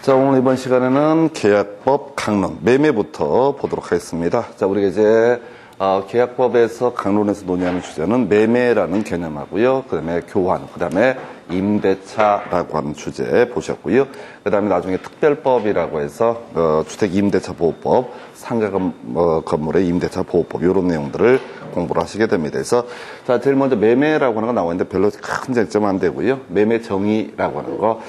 자, 오늘 이번 시간에는 계약법 강론, 매매부터 보도록 하겠습니다. 자, 우리가 이제 계약법에서 강론에서 논의하는 주제는 매매라는 개념하고요. 그 다음에 교환, 그 다음에 임대차라고 하는 주제 보셨고요. 그 다음에 나중에 특별법이라고 해서 주택임대차보호법, 상가 건물의 임대차 보호법 이런 내용들을 공부를 하시게 됩니다. 그래서 자, 제일 먼저 매매라고 하는 거 나와 있는데 별로 큰 쟁점 안 되고요. 매매 정의라고 하는 거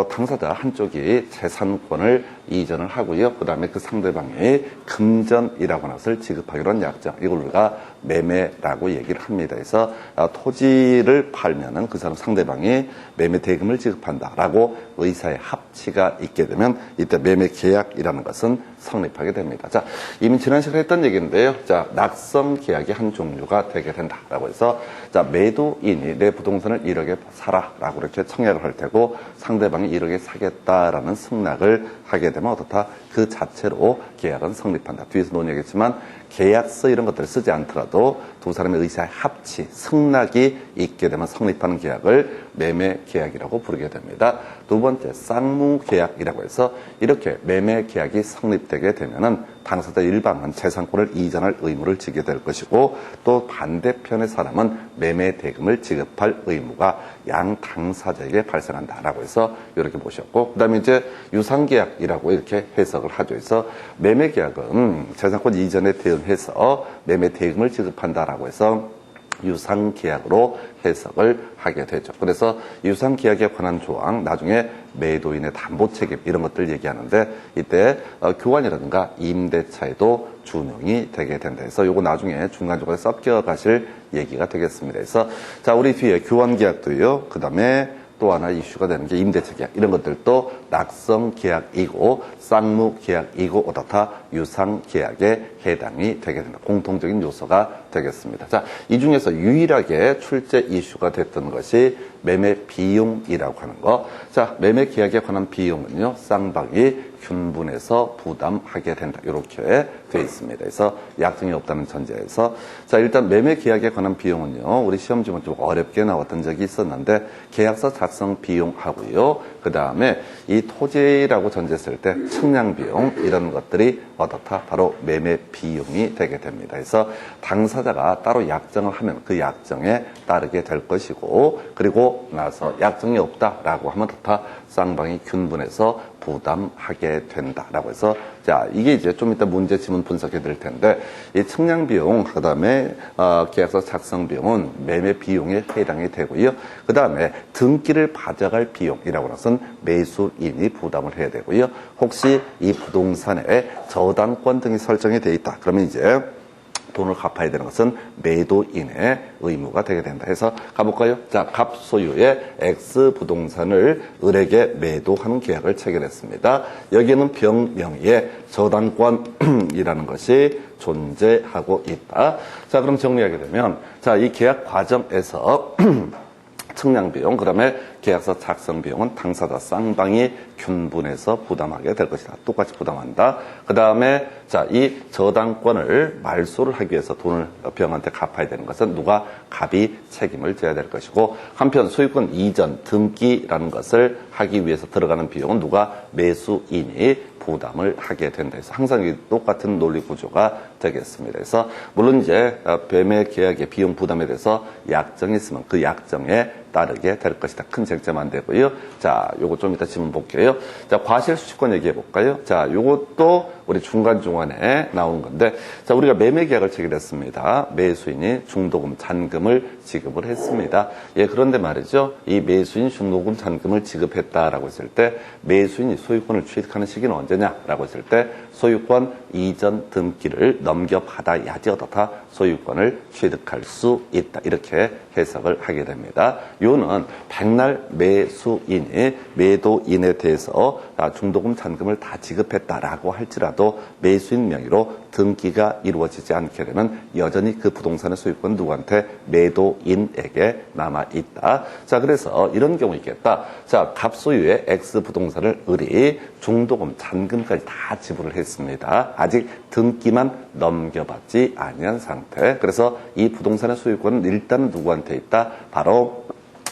당사자 한쪽이 재산권을 이전을 하고요. 그 다음에 그 상대방이 금전이라고 하는 것을 지급하기로 한 약정, 이걸 우리가 매매라고 얘기를 합니다. 그래서 토지를 팔면은 그 사람 상대방이 매매 대금을 지급한다라고 의사의 합치가 있게 되면 이때 매매 계약이라는 것은 성립하게 됩니다. 자, 이미 지난 시간에 했던 얘기인데요. 자, 낙성 계약의 한 종류가 되게 된다라고 해서 자, 매도인이 내 부동산을 1억에 사라라고 이렇게 청약을 할 테고 상대방이 1억에 사겠다라는 승낙을 하게 되면 어떻다? 그 자체로 계약은 성립한다. 뒤에서 논의하겠지만 계약서 이런 것들을 쓰지 않더라도 두 사람의 의사의 합치, 승낙이 있게 되면 성립하는 계약을 매매 계약이라고 부르게 됩니다. 두 번째, 쌍무 계약이라고 해서 이렇게 매매 계약이 성립되게 되면은 당사자 일방은 재산권을 이전할 의무를 지게 될 것이고 또 반대편의 사람은 매매 대금을 지급할 의무가 양 당사자에게 발생한다라고 해서 이렇게 보셨고, 그 다음에 이제 유상계약이라고 이렇게 해석을 하죠. 그래서 매매 계약은 재산권 이전에 대응해서 매매 대금을 지급한다라고 해서 유상계약으로 해석을 하게 되죠. 그래서 유상계약에 관한 조항, 나중에 매도인의 담보책임 이런 것들 얘기하는데 이때 교환이라든가 임대차에도 준용이 되게 된다 해서 요거 나중에 중간중간에 섞여 가실 얘기가 되겠습니다. 그래서 자, 우리 뒤에 교환계약도요. 그 다음에 또 하나 이슈가 되는 게 임대차 계약, 이런 것들도 낙성 계약이고 쌍무 계약이고 어떻다? 유상 계약에 해당이 되게 된다. 공통적인 요소가 되겠습니다. 자, 이 중에서 유일하게 출제 이슈가 됐던 것이 매매 비용이라고 하는 거. 자, 매매 계약에 관한 비용은요, 쌍방이 균분해서 부담하게 된다. 이렇게 되어 있습니다. 그래서 약정이 없다는 전제에서 자, 일단 매매 계약에 관한 비용은요, 우리 시험 지문 좀 어렵게 나왔던 적이 있었는데 계약서 작성 비용하고요, 그 다음에 이 토지라고 전제했을 때 측량 비용 이런 것들이 어떻다? 바로 매매 비용이 되게 됩니다. 그래서 당사자가 따로 약정을 하면 그 약정에 따르게 될 것이고, 그리고 나서 약정이 없다라고 하면 어떻다? 쌍방이 균분해서 부담하게 된다라고 해서 자, 이게 이제 좀 이따 문제 지문 분석해 드릴 텐데 이 측량 비용, 그 다음에 계약서 작성 비용은 매매 비용에 해당이 되고요. 그 다음에 등기를 받아갈 비용이라고 하는 것은 매수인이 부담을 해야 되고요. 혹시 이 부동산에 저당권 등이 설정이 돼 있다. 그러면 이제 돈을 갚아야 되는 것은 매도인의 의무가 되게 된다 해서 가볼까요? 자, 갑 소유의 X 부동산을 을에게 매도하는 계약을 체결했습니다. 여기에는 병명의의 저당권이라는 것이 존재하고 있다. 자, 그럼 정리하게 되면 자, 이 계약 과정에서 측량 비용, 그 다음에 계약서 작성 비용은 당사자 쌍방이 균분해서 부담하게 될 것이다. 똑같이 부담한다. 그 다음에 자, 이 저당권을 말소를 하기 위해서 돈을 병한테 갚아야 되는 것은 누가? 갑이 책임을 져야 될 것이고, 한편 소유권 이전, 등기라는 것을 하기 위해서 들어가는 비용은 누가? 매수인이 부담을 하게 된다 해서 항상 똑같은 논리 구조가 되겠습니다. 그래서 물론 이제 매매 계약의 비용 부담에 대해서 약정이 있으면 그 약정에 따르게 될 것이다. 큰 쟁점 안 되고요. 자, 요거 좀 이따 질문 볼게요. 자, 과실수취권 얘기해 볼까요? 자, 요것도 우리 중간중간에 나오는 건데, 자, 우리가 매매 계약을 체결했습니다. 매수인이 중도금, 잔금을 지급을 했습니다. 예, 그런데 말이죠. 이 매수인 중도금, 잔금을 지급했다라고 했을 때 매수인이 소유권을 취득하는 시기는 언제냐라고 했을 때 소유권 이전 등기를 넘겨받아야지 어떻다? 소유권을 취득할 수 있다. 이렇게 해석을 하게 됩니다. 요는 백날 매수인이 매도인에 대해서 중도금, 잔금을 다 지급했다라고 할지라도 매수인 명의로 등기가 이루어지지 않게 되면 여전히 그 부동산의 소유권 누구한테? 매도인에게 남아있다. 자, 그래서 이런 경우 있겠다. 자, 갑소유의 X 부동산을 을이 중도금, 잔금까지 다 지불을 했습니다. 아직 등기만 넘겨받지 아니한 상태. 그래서 이 부동산의 소유권은 일단 누구한테 있다? 바로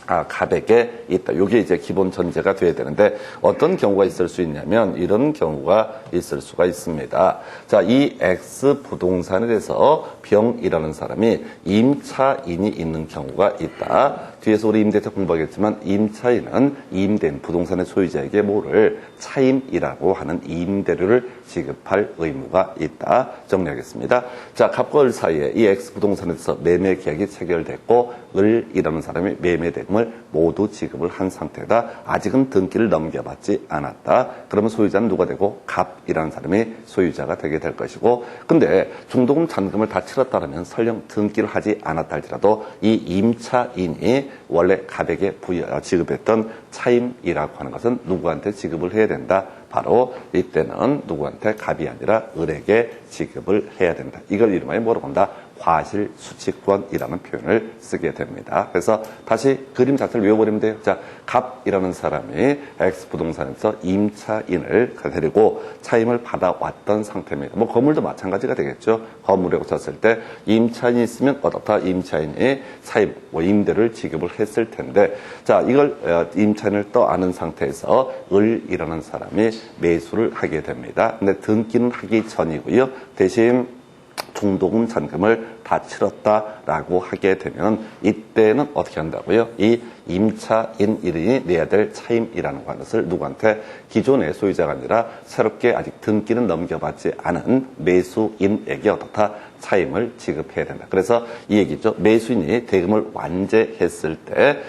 갑에게 있다. 이게 이제 기본 전제가 돼야 되는데 어떤 경우가 있을 수 있냐면 이런 경우가 있을 수가 있습니다. 자, 이 X 부동산에 대해서 병이라는 사람이 임차인이 있는 경우가 있다. 뒤에서 우리 임대차 공부하겠지만 임차인은 임대인 부동산의 소유자에게 뭐를 차임이라고 하는 임대료를 지급할 의무가 있다. 정리하겠습니다. 자, 갑과 을 사이에 이 X 부동산에서 매매 계약이 체결됐고 을이라는 사람이 매매 대금을 모두 지급을 한 상태다. 아직은 등기를 넘겨받지 않았다. 그러면 소유자는 누가 되고 갑이라는 사람이 소유자가 되게 될 것이고, 근데 중도금 잔금을 다 치렀다면 설령 등기를 하지 않았다 할지라도 이 임차인이 원래 갑에게 지급했던 차임이라고 하는 것은 누구한테 지급을 해야 된다. 바로 이때는 누구한테 갑이 아니라 을에게 지급을 해야 된다. 이걸 이름하여 뭐라고 한다? 과실수취권이라는 표현을 쓰게 됩니다. 그래서 다시 그림 자체를 외워버리면 돼요. 자, 갑이라는 사람이 X 부동산에서 임차인을 데리고 차임을 받아왔던 상태입니다. 뭐 건물도 마찬가지가 되겠죠. 건물이라고 쳤을 때 임차인이 있으면 어떻다? 임차인이 차임, 임대를 지급을 했을 텐데, 자, 이걸 임차인을 떠안은 상태에서 을이라는 사람이 매수를 하게 됩니다. 근데 등기는 하기 전이고요. 대신 중도금 잔금을 다 치렀다라고 하게 되면 이때는 어떻게 한다고요? 이 임차인이 내야 될 차임이라는 것을 누구한테? 기존의 소유자가 아니라 새롭게 아직 등기는 넘겨받지 않은 매수인에게 어떻다? 차임을 지급해야 된다. 그래서 이 얘기죠. 매수인이 대금을 완제했을 때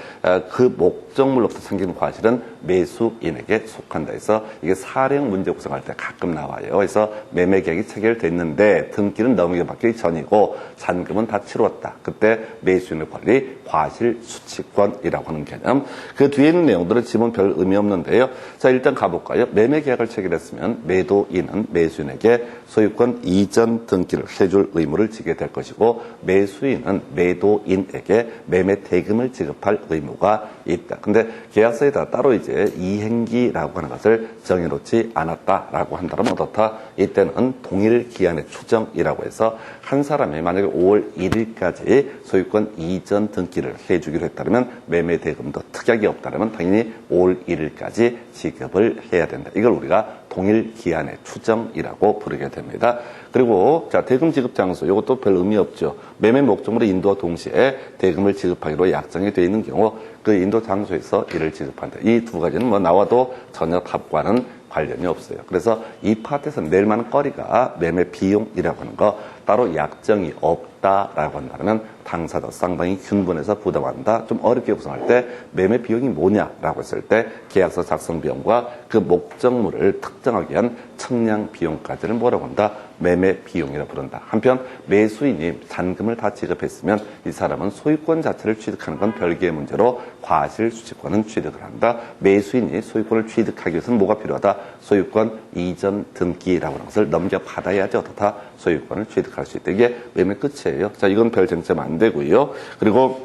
그 목적물로부터 생기는 과실은 매수인에게 속한다 해서 이게 사령 문제 구성할 때 가끔 나와요. 그래서 매매 계약이 체결됐는데 등기는 넘겨받기 전이고 잔금은 다 치루었다. 그때 매수인의 권리 과실수취권이라고 하는 개념. 그 뒤에 있는 내용들은 지금 별 의미 없는데요. 자, 일단 가볼까요? 매매 계약을 체결했으면 매도인은 매수인에게 소유권 이전 등기를 해줄 의무를 지게 될 것이고, 매수인은 매도인에게 매매 대금을 지급할 의무가 있다. 근데 계약서에다 따로 이제 이행기라고 하는 것을 정해놓지 않았다라고 한다면 어떻다? 이때는 동일 기한의 추정이라고 해서 한 사람이 만약에 5월 1일까지 소유권 이전 등기를 해주기로 했다면 매매 대금도 특약이 없다면 당연히 5월 1일까지 지급을 해야 된다. 이걸 우리가 동일 기한의 추정이라고 부르게 됩니다. 그리고 자, 대금 지급 장소, 이것도 별 의미 없죠. 매매 목적물의 인도와 동시에 대금을 지급하기로 약정이 되어 있는 경우 그 인도 장소에서 이를 지급한다. 이 두 가지는 뭐 나와도 전혀 답과는 관련이 없어요. 그래서 이 파트에서 낼 만한 거리가 매매 비용이라고 하는 거 따로 약정이 없다라고 한다면 당사자 쌍방이 균분해서 부담한다. 좀 어렵게 구성할 때 매매 비용이 뭐냐라고 했을 때 계약서 작성 비용과 그 목적물을 특정하기 위한 청량 비용까지를 뭐라고 한다? 매매 비용이라고 부른다. 한편 매수인이 잔금을 다 지급했으면 이 사람은 소유권 자체를 취득하는 건 별개의 문제로 과실수취권은 취득을 한다. 매수인이 소유권을 취득하기 위해서는 뭐가 필요하다? 소유권 이전 등기라고 하는 것을 넘겨받아야지 어떻다? 소유권을 취득할 수 있다. 이게 매매 끝이에요. 자, 이건 별 쟁점 안 되고요. 그리고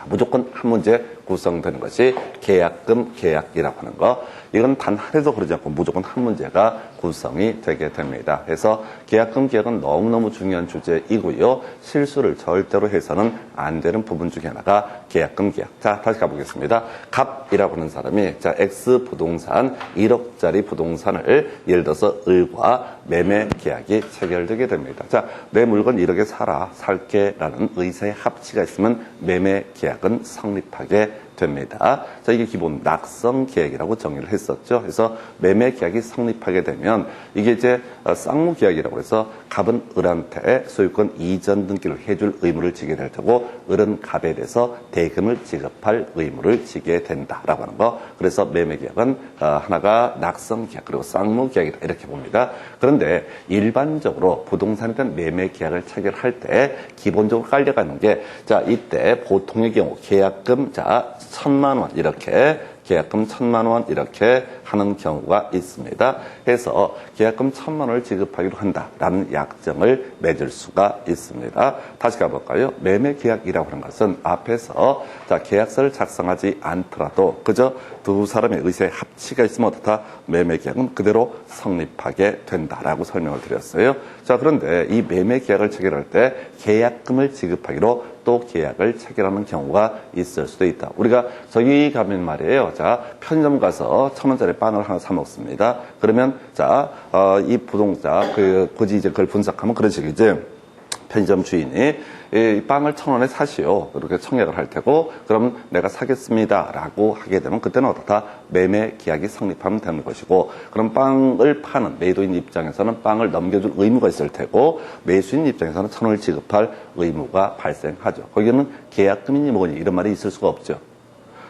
무조건 한 문제 구성되는 것이 계약금 계약이라고 하는 거. 이건 단 한 해도 그러지 않고 무조건 한 문제가 구성이 되게 됩니다. 그래서 계약금 계약은 너무너무 중요한 주제이고요. 실수를 절대로 해서는 안 되는 부분 중에 하나가 계약금 계약. 자, 다시 가보겠습니다. 갑이라고 하는 사람이 자, X 부동산 1억짜리 부동산을 예를 들어서 을과 매매 계약이 체결되게 됩니다. 자, 내 물건 1억에 살게라는 의사의 합치가 있으면 매매 계약은 성립하게 됩니다. 자, 이게 기본 낙성 계약이라고 정의를 했었죠. 그래서 매매 계약이 성립하게 되면 이게 이제 쌍무 계약이라고 해서 갑은 을한테 소유권 이전 등기를 해줄 의무를 지게 될 테고 을은 갑에 대해서 대금을 지급할 의무를 지게 된다라고 하는 거. 그래서 매매 계약은 하나가 낙성 계약 그리고 쌍무 계약이다 이렇게 봅니다. 그런데 일반적으로 부동산에 대한 매매 계약을 체결할 때 기본적으로 깔려가는 게 자, 이때 보통의 경우 계약금 자 1,000만 원 이렇게 계약금 1,000만 원 이렇게 하는 경우가 있습니다. 그래서 계약금 1,000만 원을 지급하기로 한다라는 약정을 맺을 수가 있습니다. 다시 가볼까요? 매매 계약이라고 하는 것은 앞에서 자, 계약서를 작성하지 않더라도 그저 두 사람의 의사의 합치가 있으면 어떻다? 매매 계약은 그대로 성립하게 된다라고 설명을 드렸어요. 자, 그런데 이 매매 계약을 체결할 때 계약금을 지급하기로 또 또 계약을 체결하는 경우가 있을 수도 있다. 우리가 저기 가면 말이에요. 자, 편의점 가서 1,000원짜리 빵을 하나 사 먹습니다. 그러면 자, 이 부동자 굳이 이제 그걸 분석하면 그런 식이지. 편의점 주인이 이 빵을 1,000원에 사시오. 이렇게 청약을 할 테고, 그럼 내가 사겠습니다. 라고 하게 되면 그때는 어떻다? 매매 계약이 성립하면 되는 것이고, 그럼 빵을 파는 매도인 입장에서는 빵을 넘겨줄 의무가 있을 테고, 매수인 입장에서는 1,000원을 지급할 의무가 발생하죠. 거기는 계약금이니 뭐니 이런 말이 있을 수가 없죠.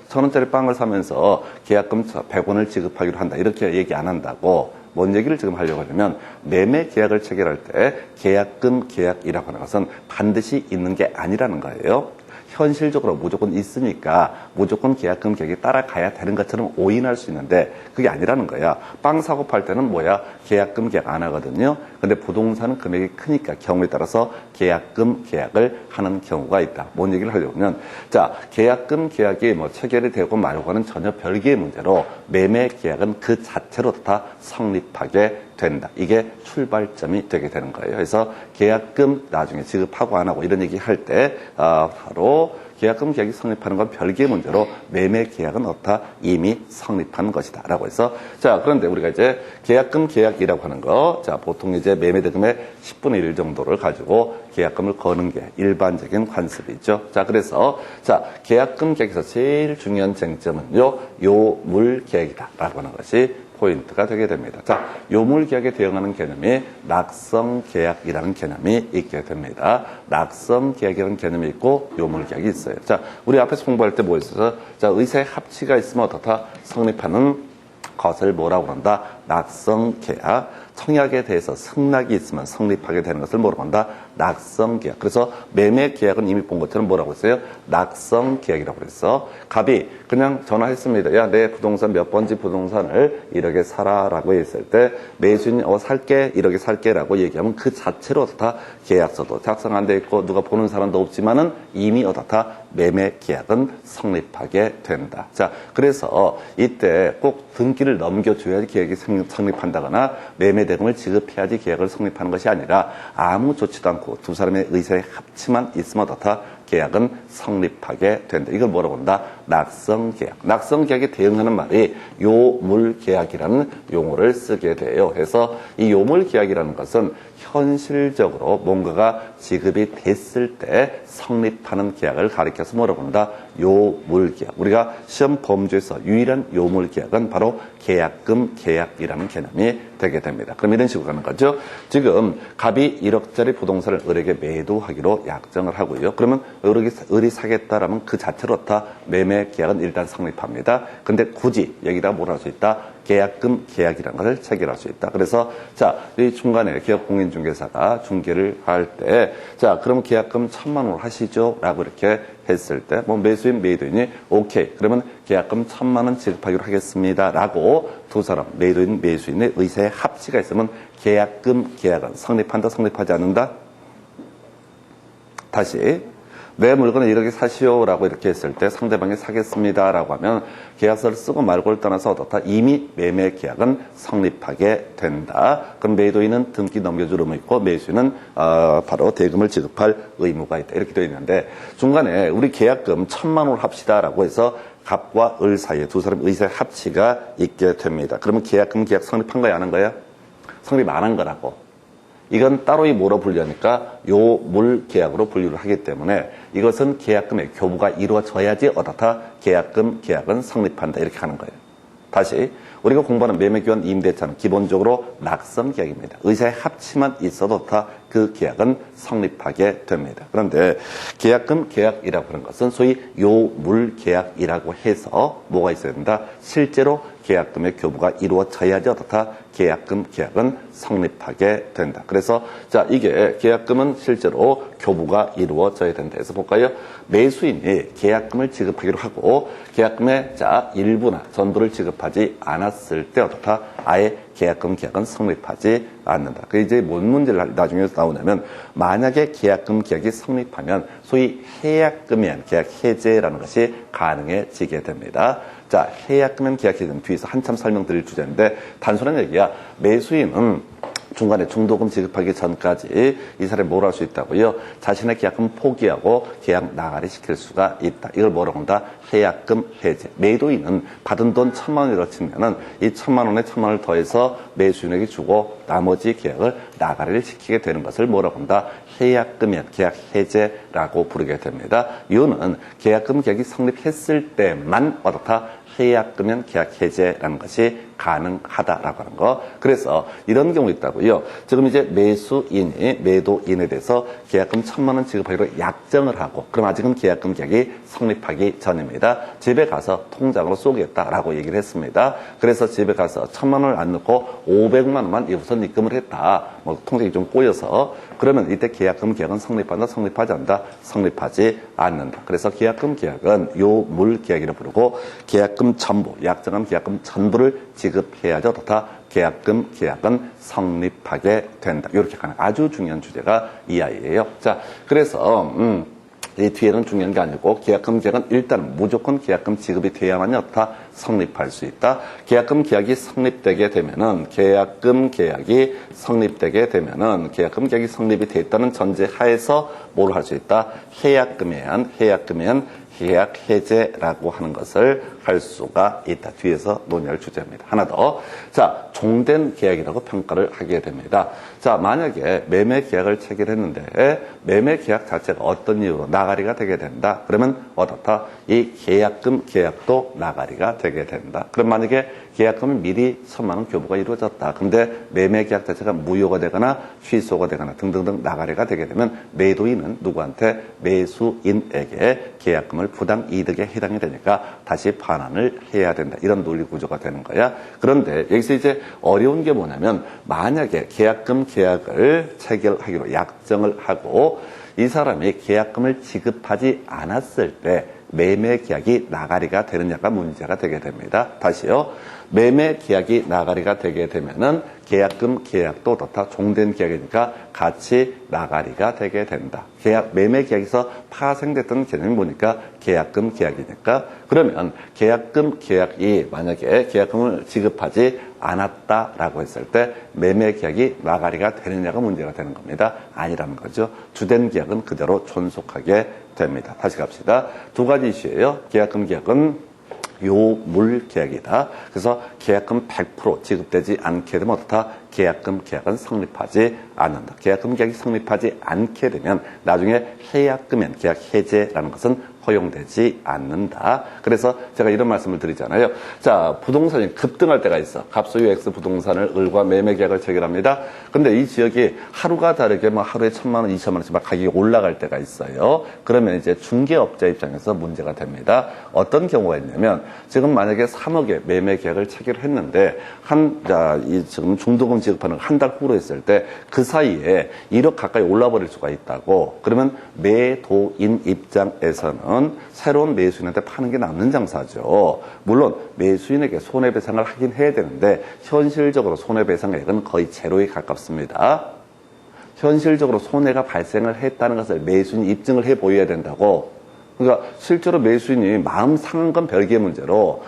1,000원짜리 빵을 사면서 계약금 100원을 지급하기로 한다. 이렇게 얘기 안 한다고. 뭔 얘기를 지금 하려고 하냐면 매매 계약을 체결할 때 계약금 계약이라고 하는 것은 반드시 있는 게 아니라는 거예요. 현실적으로 무조건 있으니까 무조건 계약금 계약이 따라가야 되는 것처럼 오인할 수 있는데 그게 아니라는 거야. 빵 사고 팔 때는 뭐야? 계약금 계약 안 하거든요. 근데 부동산은 금액이 크니까 경우에 따라서 계약금 계약을 하는 경우가 있다. 뭔 얘기를 하려면 자, 계약금 계약이 뭐 체결이 되고 말고는 전혀 별개의 문제로 매매 계약은 그 자체로 다 성립하게 된다. 이게 출발점이 되게 되는 거예요. 그래서 계약금 나중에 지급하고 안 하고 이런 얘기 할 때 바로 계약금 계약이 성립하는 건 별개의 문제로 매매 계약은 어떻다? 이미 성립한 것이다. 라고 해서 자, 그런데 우리가 이제 계약금 계약이라고 하는 거 자, 보통 이제 매매 대금의 10분의 1 정도를 가지고 계약금을 거는 게 일반적인 관습이죠. 자, 그래서 자, 계약금 계약에서 제일 중요한 쟁점은요. 요물 계약이다. 라고 하는 것이 포인트가 되게 됩니다. 자, 요물 계약에 대응하는 개념이 낙성 계약이라는 개념이 있게 됩니다. 낙성 계약이라는 개념이 있고 요물 계약이 있어요. 자, 우리 앞에서 공부할 때 뭐 있어서 자, 의사의 합치가 있으면 어떻다? 성립하는 것을 뭐라고 그런다? 낙성 계약. 청약에 대해서 승낙이 있으면 성립하게 되는 것을 뭐라고 한다? 낙성 계약. 그래서 매매 계약은 이미 본 것처럼 뭐라고 했어요? 낙성 계약이라고 그랬어. 갑이 그냥 전화했습니다. 야, 내 부동산 몇 번지 부동산을 이렇게 사라라고 했을 때 매수인이 살게 이렇게 살게라고 얘기하면 그 자체로 어떻다? 계약서도 작성 안 돼 있고 누가 보는 사람도 없지만은 이미 어떻다? 매매 계약은 성립하게 된다. 자, 그래서 이때 꼭 등기를 넘겨줘야지 계약이 성립한다거나 매매 대금을 지급해야지 계약을 성립하는 것이 아니라 아무 조치도 않고 두 사람의 의사의 합치만 있으면 어떻다? 계약은 성립하게 된다. 이걸 뭐라고 한다? 낙성 계약. 낙성 계약에 대응하는 말이 요물 계약이라는 용어를 쓰게 돼요. 그래서 이 요물 계약이라는 것은 현실적으로 뭔가가 지급이 됐을 때 성립하는 계약을 가리켜서 뭐라고 한다? 요물 계약. 우리가 시험 범주에서 유일한 요물 계약은 바로 계약금 계약이라는 개념이 되게 됩니다. 그럼 이런 식으로 가는 거죠. 지금 갑이 1억짜리 부동산을 을에게 매도하기로 약정을 하고요. 그러면 을이 사겠다라면 그 자체로 다 매매 계약은 일단 성립합니다. 근데 굳이 여기다 뭘 할 수 있다? 계약금 계약이라는 것을 체결할 수 있다. 그래서 자, 이 중간에 기업공인중개사가 중개를 할 때 자, 그러면 계약금 1,000만 원으로 하시죠? 라고 이렇게 했을 때 뭐 매수인 매도인이 오케이. 그러면 계약금 1,000만 원 지급하기로 하겠습니다. 라고 두 사람 매도인 매수인의 의사의 합치가 있으면 계약금 계약은 성립한다 성립하지 않는다? 다시 내 물건을 이렇게 사시오라고 이렇게 했을 때 상대방이 사겠습니다라고 하면 계약서를 쓰고 말고를 떠나서 어떻다? 이미 매매 계약은 성립하게 된다. 그럼 매도인은 등기 넘겨줄 의무 있고 매수인은 바로 대금을 지급할 의무가 있다. 이렇게 되어 있는데 중간에 우리 계약금 1,000만 원을 합시다라고 해서 갑과 을 사이에 두 사람 의사의 합치가 있게 됩니다. 그러면 계약금 계약 성립한 거야 안 한 거야? 성립 안 한 거라고. 이건 따로이 뭐로 분류하니까 요물 계약으로 분류를 하기 때문에 이것은 계약금의 교부가 이루어져야지 어떻다? 계약금 계약은 성립한다. 이렇게 하는 거예요. 다시 우리가 공부하는 매매교환 임대차는 기본적으로 낙성 계약입니다. 의사의 합치만 있어도 다 그 계약은 성립하게 됩니다. 그런데 계약금 계약이라고 하는 것은 소위 요물 계약이라고 해서 뭐가 있어야 된다? 실제로 계약금의 교부가 이루어져야지 어떻다? 계약금 계약은 성립하게 된다. 그래서 자, 이게 계약금은 실제로 교부가 이루어져야 된다 해서 볼까요? 매수인이 계약금을 지급하기로 하고 계약금의 자, 일부나 전부를 지급하지 않았을 때 어떻다? 아예 계약금 계약은 성립하지 않는다. 그 이제 뭔 문제를 나중에 나오냐면 만약에 계약금 계약이 성립하면 소위 해약금이한 계약 해제라는 것이 가능해지게 됩니다. 자, 해약금은 계약 해제는 뒤에서 한참 설명드릴 주제인데 단순한 얘기야. 매수인은 중간에 중도금 지급하기 전까지 이 사람이 뭘 할 수 있다고요? 자신의 계약금 포기하고 계약 나가리 시킬 수가 있다. 이걸 뭐라고 한다? 해약금 해제. 매도인은 받은 돈 1,000만 원이라고 치면은 이 1,000만 원에 1,000만 원을 더해서 매수인에게 주고 나머지 계약을 나가리를 시키게 되는 것을 뭐라고 한다? 해약금이야. 계약 해제라고 부르게 됩니다. 이유는 계약금 계약이 성립했을 때만 어떻다? 해약금연 계약 해제라는 것이 가능하다라고 하는 거. 그래서 이런 경우 있다고요. 지금 이제 매수인이 매도인에 대해서 계약금 1,000만 원 지급하기로 약정을 하고, 그럼 아직은 계약금 계약이 성립하기 전입니다. 집에 가서 통장으로 쏘겠다라고 얘기를 했습니다. 그래서 집에 가서 1,000만 원을 안 넣고 500만 원만 우선 입금을 했다. 뭐 통장이 좀 꼬여서. 그러면 이때 계약금 계약은 성립한다, 성립하지 않는다, 성립하지 않는다. 그래서 계약금 계약은 요물 계약이라고 부르고, 계약금 전부, 약정한 계약금 전부를 지급해야죠. 다 계약금 계약은 성립하게 된다. 이렇게 가는 아주 중요한 주제가 이 아이예요. 자, 그래서 이 뒤에는 중요한 게 아니고, 계약금 계약은 일단 무조건 계약금 지급이 돼야만이 다 성립할 수 있다. 계약금 계약이 성립되게 되면은, 계약금 계약이 성립되게 되면은, 계약금 계약이 성립이 됐다는 전제 하에서 뭘 할 수 있다? 해약금에 의한 계약 해제라고 하는 것을 할 수가 있다. 뒤에서 논의할 주제입니다. 하나 더. 자, 종된 계약이라고 평가를 하게 됩니다. 자, 만약에 매매 계약을 체결했는데 매매 계약 자체가 어떤 이유로 나가리가 되게 된다. 그러면 어떻다? 이 계약금 계약도 나가리가 되게 된다. 그럼 만약에 계약금이 미리 1,000만 원 교부가 이루어졌다. 근데 매매 계약 자체가 무효가 되거나 취소가 되거나 등등등 나가리가 되게 되면 매도인은 누구한테? 매수인에게 계약금을 부당 이득에 해당이 되니까 다시 반환을 해야 된다. 이런 논리 구조가 되는 거야. 그런데 여기서 이제 어려운 게 뭐냐면, 만약에 계약금 계약을 체결하기로 약정을 하고 이 사람이 계약금을 지급하지 않았을 때 매매 계약이 나가리가 되느냐가 문제가 되게 됩니다. 다시요. 매매 계약이 나가리가 되게 되면은 계약금 계약도 다 종된 계약이니까 같이 나가리가 되게 된다. 매매 계약에서 파생됐던 개념이 뭐니까? 계약금 계약이니까. 그러면 계약금 계약이 만약에 계약금을 지급하지 않았다라고 했을 때 매매 계약이 나가리가 되느냐가 문제가 되는 겁니다. 아니라는 거죠. 주된 계약은 그대로 존속하게 됩니다. 다시 갑시다. 두 가지 이슈예요. 계약금 계약은 요물 계약이다. 그래서 계약금 100% 지급되지 않게 되면 어떻다? 계약금 계약은 성립하지 않는다. 계약금 계약이 성립하지 않게 되면 나중에 해약금연 계약 해제라는 것은 허용되지 않는다. 그래서 제가 이런 말씀을 드리잖아요. 자, 부동산이 급등할 때가 있어. 갑소유 X 부동산을 을과 매매 계약을 체결합니다. 근데 이 지역이 하루가 다르게 뭐 하루에 1,000만 원, 2,000만 원씩 막 가격이 올라갈 때가 있어요. 그러면 이제 중개업자 입장에서 문제가 됩니다. 어떤 경우가 있냐면, 지금 만약에 3억에 매매 계약을 체결했는데 지금 중도금 지급하는 한 달 후로 했을 때 그 사이에 1억 가까이 올라버릴 수가 있다고. 그러면 매도인 입장에서는 새로운 매수인한테 파는 게 남는 장사죠. 물론 매수인에게 손해배상을 하긴 해야 되는데 현실적으로 손해배상액은 거의 제로에 가깝습니다. 현실적으로 손해가 발생을 했다는 것을 매수인이 입증을 해 보여야 된다고. 그러니까 실제로 매수인이 마음 상한 건 별개의 문제로,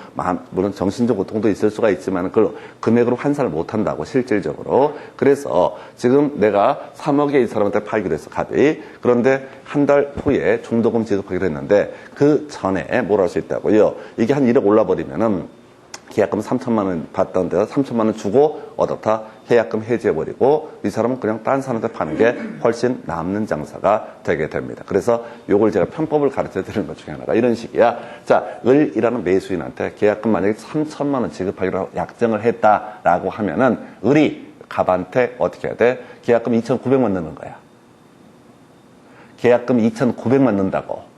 물론 정신적 고통도 있을 수가 있지만 그걸 금액으로 환산을 못 한다고, 실질적으로. 그래서 지금 내가 3억에 이 사람한테 팔기로 했어, 갑이. 그런데 한 달 후에 중도금 지급하기로 했는데 그 전에 뭘 할 수 있다고요? 이게 한 1억 올라버리면은 계약금 3,000만 원 받던 데서 3,000만 원 주고 어떻다? 해약금 해지해버리고 이 사람은 그냥 딴 사람한테 파는 게 훨씬 남는 장사가 되게 됩니다. 그래서 요걸 제가 편법을 가르쳐 드리는 것 중에 하나가 이런 식이야. 자, 을이라는 매수인한테 계약금 만약에 3,000만 원 지급하기로 약정을 했다라고 하면은 을이 갑한테 어떻게 해야 돼? 계약금 2,900만 넣는 거야. 계약금 2,900만 넣는다고.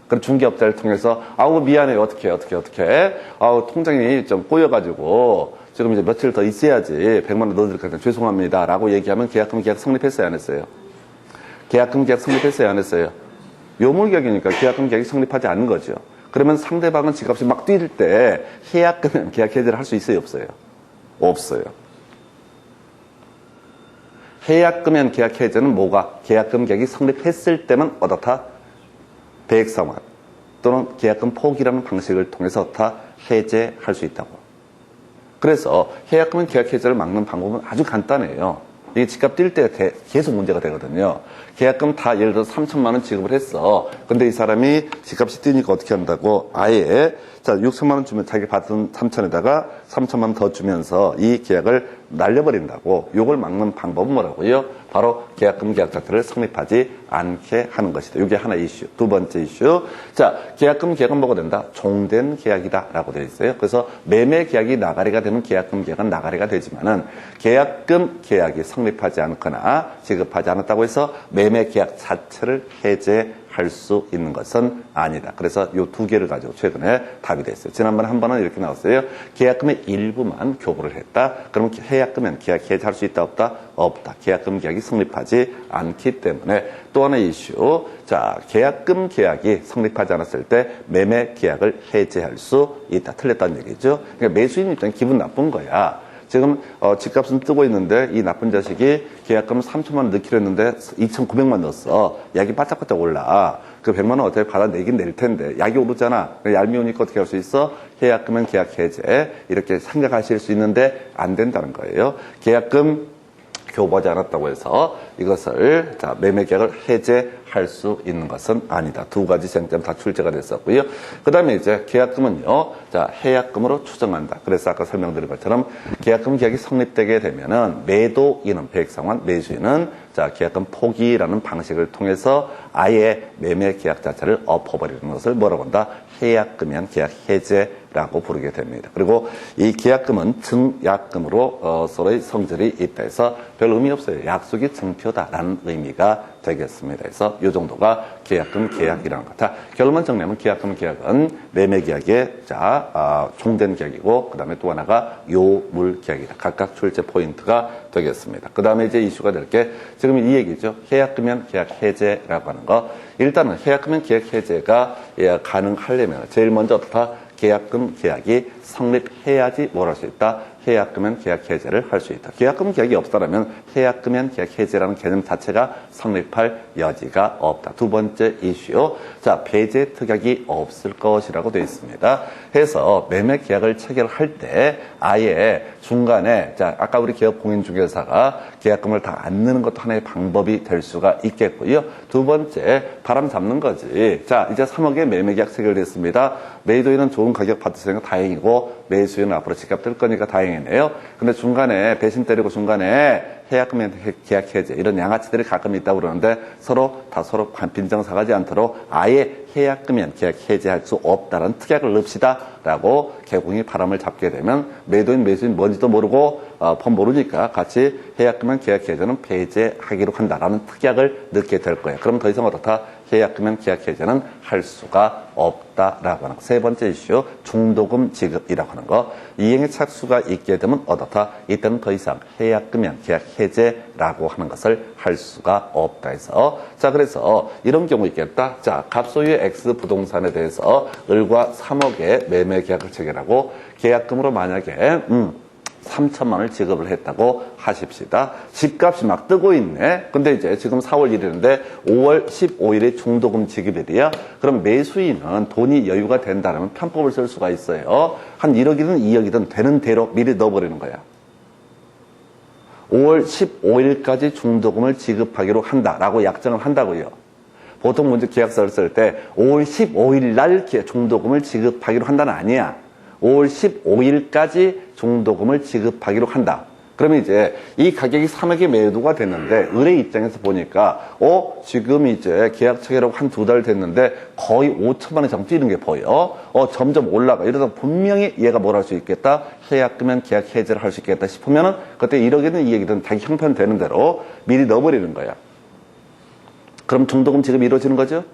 그럼 중개업자를 통해서 아우 미안해요, 어떻게 아우 통장이 좀 꼬여가지고 지금 이제 며칠 더 있어야지 100만 원 넣어드릴 거니까 죄송합니다 라고 얘기하면 계약금 계약 성립했어요, 안 했어요? 계약금 계약 성립했어요, 안 했어요? 요물계약이니까 계약금 계약이 성립하지 않는 거죠. 그러면 상대방은 집값이 막 뛸 때 해약금 계약 해제를 할 수 있어요, 없어요? 없어요. 해약금연 계약 해제는 뭐가? 계약금 계약이 성립했을 때만 어떻다? 배액상환 또는 계약금 포기라는 방식을 통해서 다 해제할 수 있다고. 그래서 해약금은 계약 해제를 막는 방법은 아주 간단해요. 이게 집값 뛸 때 계속 문제가 되거든요. 계약금 다 예를 들어서 3천만 원 지급을 했어. 근데 이 사람이 집값이 뛰니까 어떻게 한다고? 아예 자 6천만 원 주면 자기 받은 3천에다가 3천만 원 더 주면서 이 계약을 날려버린다고. 요걸 막는 방법은 뭐라고요? 바로 계약금 계약 자체를 성립하지 않게 하는 것이다. 이게 하나 이슈. 두 번째 이슈. 자, 계약금 계약은 뭐가 된다? 종된 계약이다 라고 되어 있어요. 그래서 매매 계약이 나가리가 되면 계약금 계약은 나가리가 되지만은 계약금 계약이 성립하지 않거나 지급하지 않았다고 해서 매매 계약 자체를 해제할 수 있는 것은 아니다. 그래서 이 두 개를 가지고 최근에 답이 됐어요. 지난번에 한 번은 이렇게 나왔어요. 계약금의 일부만 교부를 했다. 그러면 계약금은 계약 해제할 수 있다 없다? 없다. 계약금 계약이 성립하지 않기 때문에 또 하나의 이슈. 자, 계약금 계약이 성립하지 않았을 때 매매 계약을 해제할 수 있다. 틀렸다는 얘기죠. 그러니까 매수인 입장에 기분 나쁜 거야. 지금 집값은 뜨고 있는데 이 나쁜 자식이 계약금 3천만 원 넣기로 했는데 2,900만 넣었어. 약이 바짝바짝 올라. 그 100만 원 어차피 받아내긴 낼 텐데 약이 오르잖아. 얄미우니까 어떻게 할 수 있어? 계약금은 계약 해제 이렇게 생각하실 수 있는데 안 된다는 거예요. 계약금 교부하지 않았다고 해서 이것을 자 매매 계약을 해제할 수 있는 것은 아니다. 두 가지 쟁점 다 출제가 됐었고요. 그 다음에 이제 계약금은요, 자 해약금으로 추정한다. 그래서 아까 설명드린 것처럼 계약금 계약이 성립되게 되면은 매도인은 배액상환, 매수인은 자 계약금 포기라는 방식을 통해서 아예 매매 계약 자체를 엎어버리는 것을 뭐라고 한다? 해약금이란 계약 해제라고 부르게 됩니다. 그리고 이 계약금은 증약금으로 서로의 성질이 있다 해서 별 의미 없어요. 약속이 증표다라는 의미가 되겠습니다. 그래서 이 정도가 계약금 계약이라는 것. 자, 결론만 정리하면 계약금 계약은 매매 계약의 종된 계약이고 그 다음에 또 하나가 요물 계약이다. 각각 출제 포인트가 되겠습니다. 그 다음에 이제 이슈가 될 게 지금 이 얘기죠. 계약금연 계약 해제라고 하는 거. 일단은 계약금연 계약 해제가 가능하려면 제일 먼저 어떻다? 계약금 계약이 성립해야지 뭘 할 수 있다? 해약금연 계약 해제를 할 수 있다. 계약금 계약이 없다라면 해약금연 계약 해제라는 개념 자체가 성립할 여지가 없다. 두 번째 이슈. 자, 배제 특약이 없을 것이라고 되어 있습니다. 해서 매매 계약을 체결할 때 아예 중간에 자, 아까 우리 기업 공인중개사가 계약금을 다 안 넣는 것도 하나의 방법이 될 수가 있겠고요. 두 번째, 바람 잡는 거지. 자, 이제 3억에 매매 계약 체결됐습니다. 매도인은 좋은 가격 받으시니까 다행이고 매수인은 앞으로 집값 뜰 거니까 다행이네요. 근데 중간에 배신 때리고 중간에 해약금 계약 해제 이런 양아치들이 가끔 있다고 그러는데 서로 빈정상하지 않도록 아예 해약금연 계약 해제할 수 없다는 특약을 넣읍시다라고 개공이 바람을 잡게 되면 매도인 매수인 뭔지도 모르고 모르니까 같이 해약금연 계약 해제는 배제하기로 한다라는 특약을 넣게 될 거예요. 그럼 더 이상 어떻다? 해약금연 계약 해제는 할 수가 없다라고 하는 거. 세 번째 이슈, 중도금 지급이라고 하는 거. 이행의 착수가 있게 되면 어떻다? 이때는 더 이상 해약금연 계약 해제라고 하는 것을 할 수가 없다 해서. 자, 그래서 이런 경우 있겠다. 자, 갑소유의 X 부동산에 대해서 을과 3억의 매매 계약을 체결하고 계약금으로 만약에 3천만 원을 지급을 했다고 하십시다. 집값이 막 뜨고 있네. 근데 이제 지금 4월 1일인데 5월 15일이 중도금 지급일이야. 그럼 매수인은 돈이 여유가 된다면 편법을 쓸 수가 있어요. 한 1억이든 2억이든 되는 대로 미리 넣어버리는 거야. 5월 15일까지 중도금을 지급하기로 한다라고 약정을 한다고요. 보통 먼저 계약서를 쓸 때 5월 15일 날 중도금을 지급하기로 한다는 아니야. 5월 15일까지 중도금을 지급하기로 한다. 그러면 이제 이 가격이 3억에 매도가 됐는데 을의 입장에서 보니까 지금 이제 계약 체결하고 한 두 달 됐는데 거의 5천만 원 이상 뛰는 게 보여. 점점 올라가. 이러다 분명히 얘가 뭘 할 수 있겠다? 해약금연 계약 해제를 할 수 있겠다 싶으면은 그때 1억이든 2억이든 자기 형편되는 대로 미리 넣어버리는 거야. 그럼 중도금 지급이 이루어지는 거죠?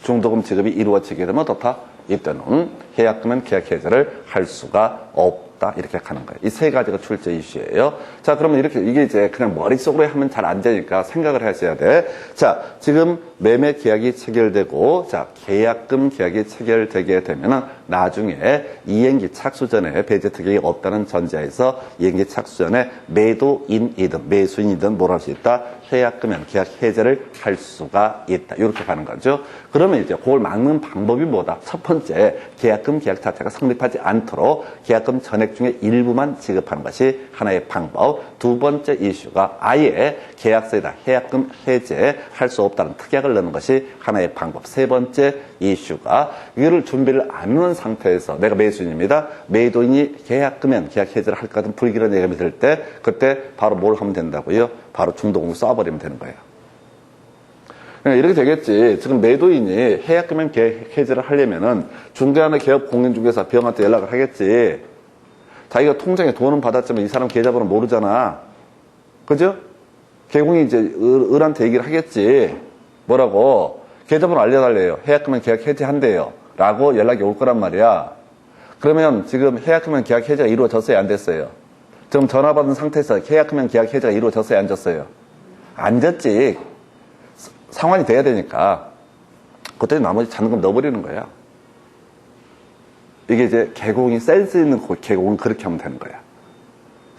중도금 지급이 이루어지게 되면 어떻다? 이때는 해약금연 계약 해제를 할 수가 없다. 이렇게 하는 거예요. 이 세 가지가 출제 이슈예요. 자, 그러면 이게 이제 그냥 머릿속으로 하면 잘 안 되니까 생각을 하셔야 돼. 자, 지금 매매 계약이 체결되고, 자, 계약금 계약이 체결되게 되면은 나중에 이행기 착수 전에 배제 특약이 없다는 전제에서 이행기 착수 전에 매도인이든 매수인이든 뭘 할 수 있다? 해약금연 계약 해제를 할 수가 있다. 이렇게 가는 거죠. 그러면 이제 그걸 막는 방법이 뭐다? 첫 번째, 계약금 계약 자체가 성립하지 않도록 계약금 전액 금액 중에 일부만 지급하는 것이 하나의 방법. 두 번째 이슈가 아예 계약서에다 해약금 해제할 수 없다는 특약을 넣는 것이 하나의 방법. 세 번째 이슈가 이거를 준비를 안 해놓은 상태에서 내가 매수인입니다. 매도인이 계약금연 계약 해제를 할 것 같은 불길한 예감이 들 때 그때 바로 뭘 하면 된다고요? 바로 중도금을 쏴버리면 되는 거예요. 이렇게 되겠지. 지금 매도인이 해약금연 계약 해제를 하려면은 중대한의 개업 공인중개사 비형한테 연락을 하겠지. 자기가 통장에 돈은 받았지만 이 사람 계좌번호 모르잖아. 그죠? 개공이 이제 을한테 얘기를 하겠지. 뭐라고? 계좌번호 알려달래요. 해약금연 계약 해제한대요. 라고 연락이 올 거란 말이야. 그러면 지금 해약금연 계약 해제가 이루어졌어요? 안 됐어요? 지금 전화 받은 상태에서 해약금연 계약 해제가 이루어졌어요? 안 졌어요? 안 졌지. 상환이 돼야 되니까 그때 나머지 잔금 넣어버리는 거야. 이게 이제 개공이 센스 있는 개공은 그렇게 하면 되는 거야.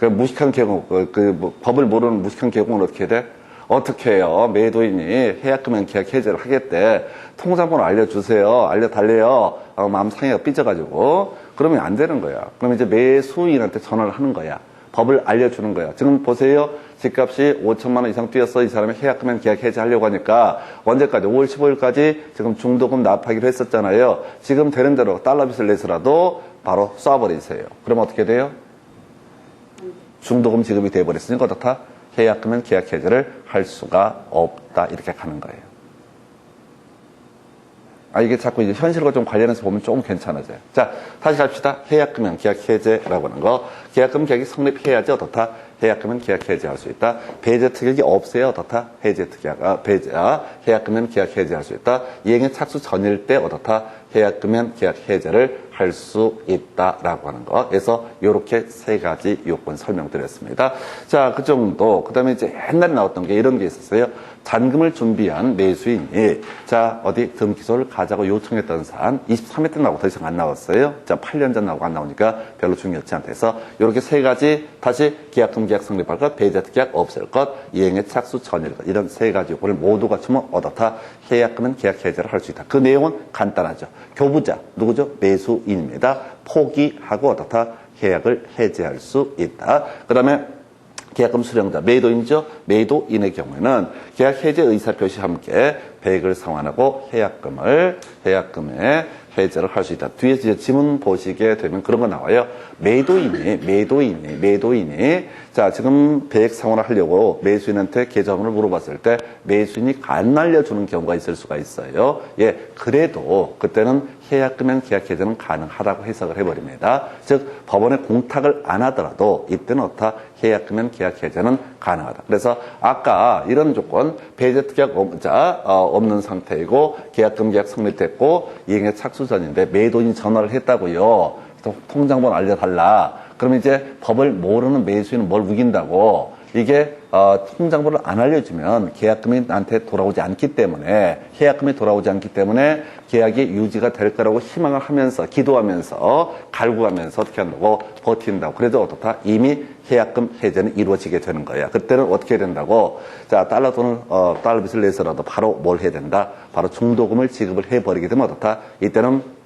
그 무식한 개공, 법을 모르는 무식한 개공은 어떻게 돼? 어떻게 해요? 매도인이 해약금연 계약 해제를 하겠대. 통장번호 알려주세요. 알려달래요. 마음 상해가 삐져가지고 그러면 안 되는 거야. 그럼 이제 매수인한테 전화를 하는 거야. 법을 알려주는 거야. 지금 보세요. 집값이 5천만 원 이상 뛰어서 이 사람이 해약금연 계약 해제하려고 하니까 언제까지? 5월 15일까지 지금 중도금 납하기로 했었잖아요. 지금 되는 대로 달러빚을 내서라도 바로 쏴버리세요. 그럼 어떻게 돼요? 중도금 지급이 돼버렸으니까 어떻다? 해약금연 계약 해제를 할 수가 없다. 이렇게 가는 거예요. 이게 자꾸 이제 현실과 좀 관련해서 보면 조금 괜찮아져요. 자, 다시 갑시다. 해약금연 계약 해제라고 하는 거. 계약금 계약이 성립해야지 어떻다? 해약금연 계약 해제할 수 있다. 배제 특약이 없어야 어떻다? 해제 특약, 해약금연 계약 해제할 수 있다. 이행의 착수 전일 때 어떻다? 해약금연 계약 해제를 할 수 있다라고 하는 거. 그래서 이렇게 세 가지 요건 설명드렸습니다. 자, 그 정도. 그 다음에 이제 옛날에 나왔던 게 이런 게 있었어요. 잔금을 준비한 매수인이 자, 어디 등기소를 가자고 요청했던 사안 23회 때 나오고 더 이상 안 나왔어요. 자, 8년 전 나오고 안 나오니까 별로 중요하지 않다 해서 이렇게 세 가지 다시 계약금 계약 성립할 것, 배제 특약 없을 것, 이행의 착수 전일 것 이런 세 가지 요건을 모두 갖추면 어떻다? 해약금은 계약 해제를 할 수 있다. 그 내용은 간단하죠. 교부자 누구죠? 매수인입니다. 포기하고 어떻다? 계약을 해제할 수 있다. 그 다음에 계약금 수령자, 매도인이죠. 매도인의 경우에는 계약 해제 의사표시 함께 배액을 상환하고 해약금의 해제를 할 수 있다. 뒤에 이제 지문 보시게 되면 그런 거 나와요. 매도인이 자, 지금 배액 상환을 하려고 매수인한테 계좌번호를 물어봤을 때 매수인이 안 알려주는 경우가 있을 수가 있어요. 예, 그래도 그때는 해약금연 계약 해제는 가능하다고 해석을 해버립니다. 즉, 법원에 공탁을 안 하더라도 이때는 어떻다? 해약금연 계약 해제는 가능하다. 그래서 아까 이런 조건, 배제 특약 없는 상태이고 계약금 계약 성립됐고 이행의 착수 전인데 매도인이 전화를 했다고요. 통장번호 알려달라. 그러면 이제 법을 모르는 매수인은 뭘 우긴다고? 이게 통장번호를 안 알려주면 계약금이 나한테 돌아오지 않기 때문에 해약금이 돌아오지 않기 때문에 계약이 유지가 될 거라고 희망을 하면서 기도하면서 갈구하면서 어떻게 한다고? 버틴다고. 그래도 어떻다? 이미 해약금 해제는 이루어지게 되는 거야. 그때는 어떻게 해야 된다고? 자, 달러 돈을 달러빚을 내서라도 바로 뭘 해야 된다? 바로 중도금을 지급을 해버리게 되면 어떻다? 이때는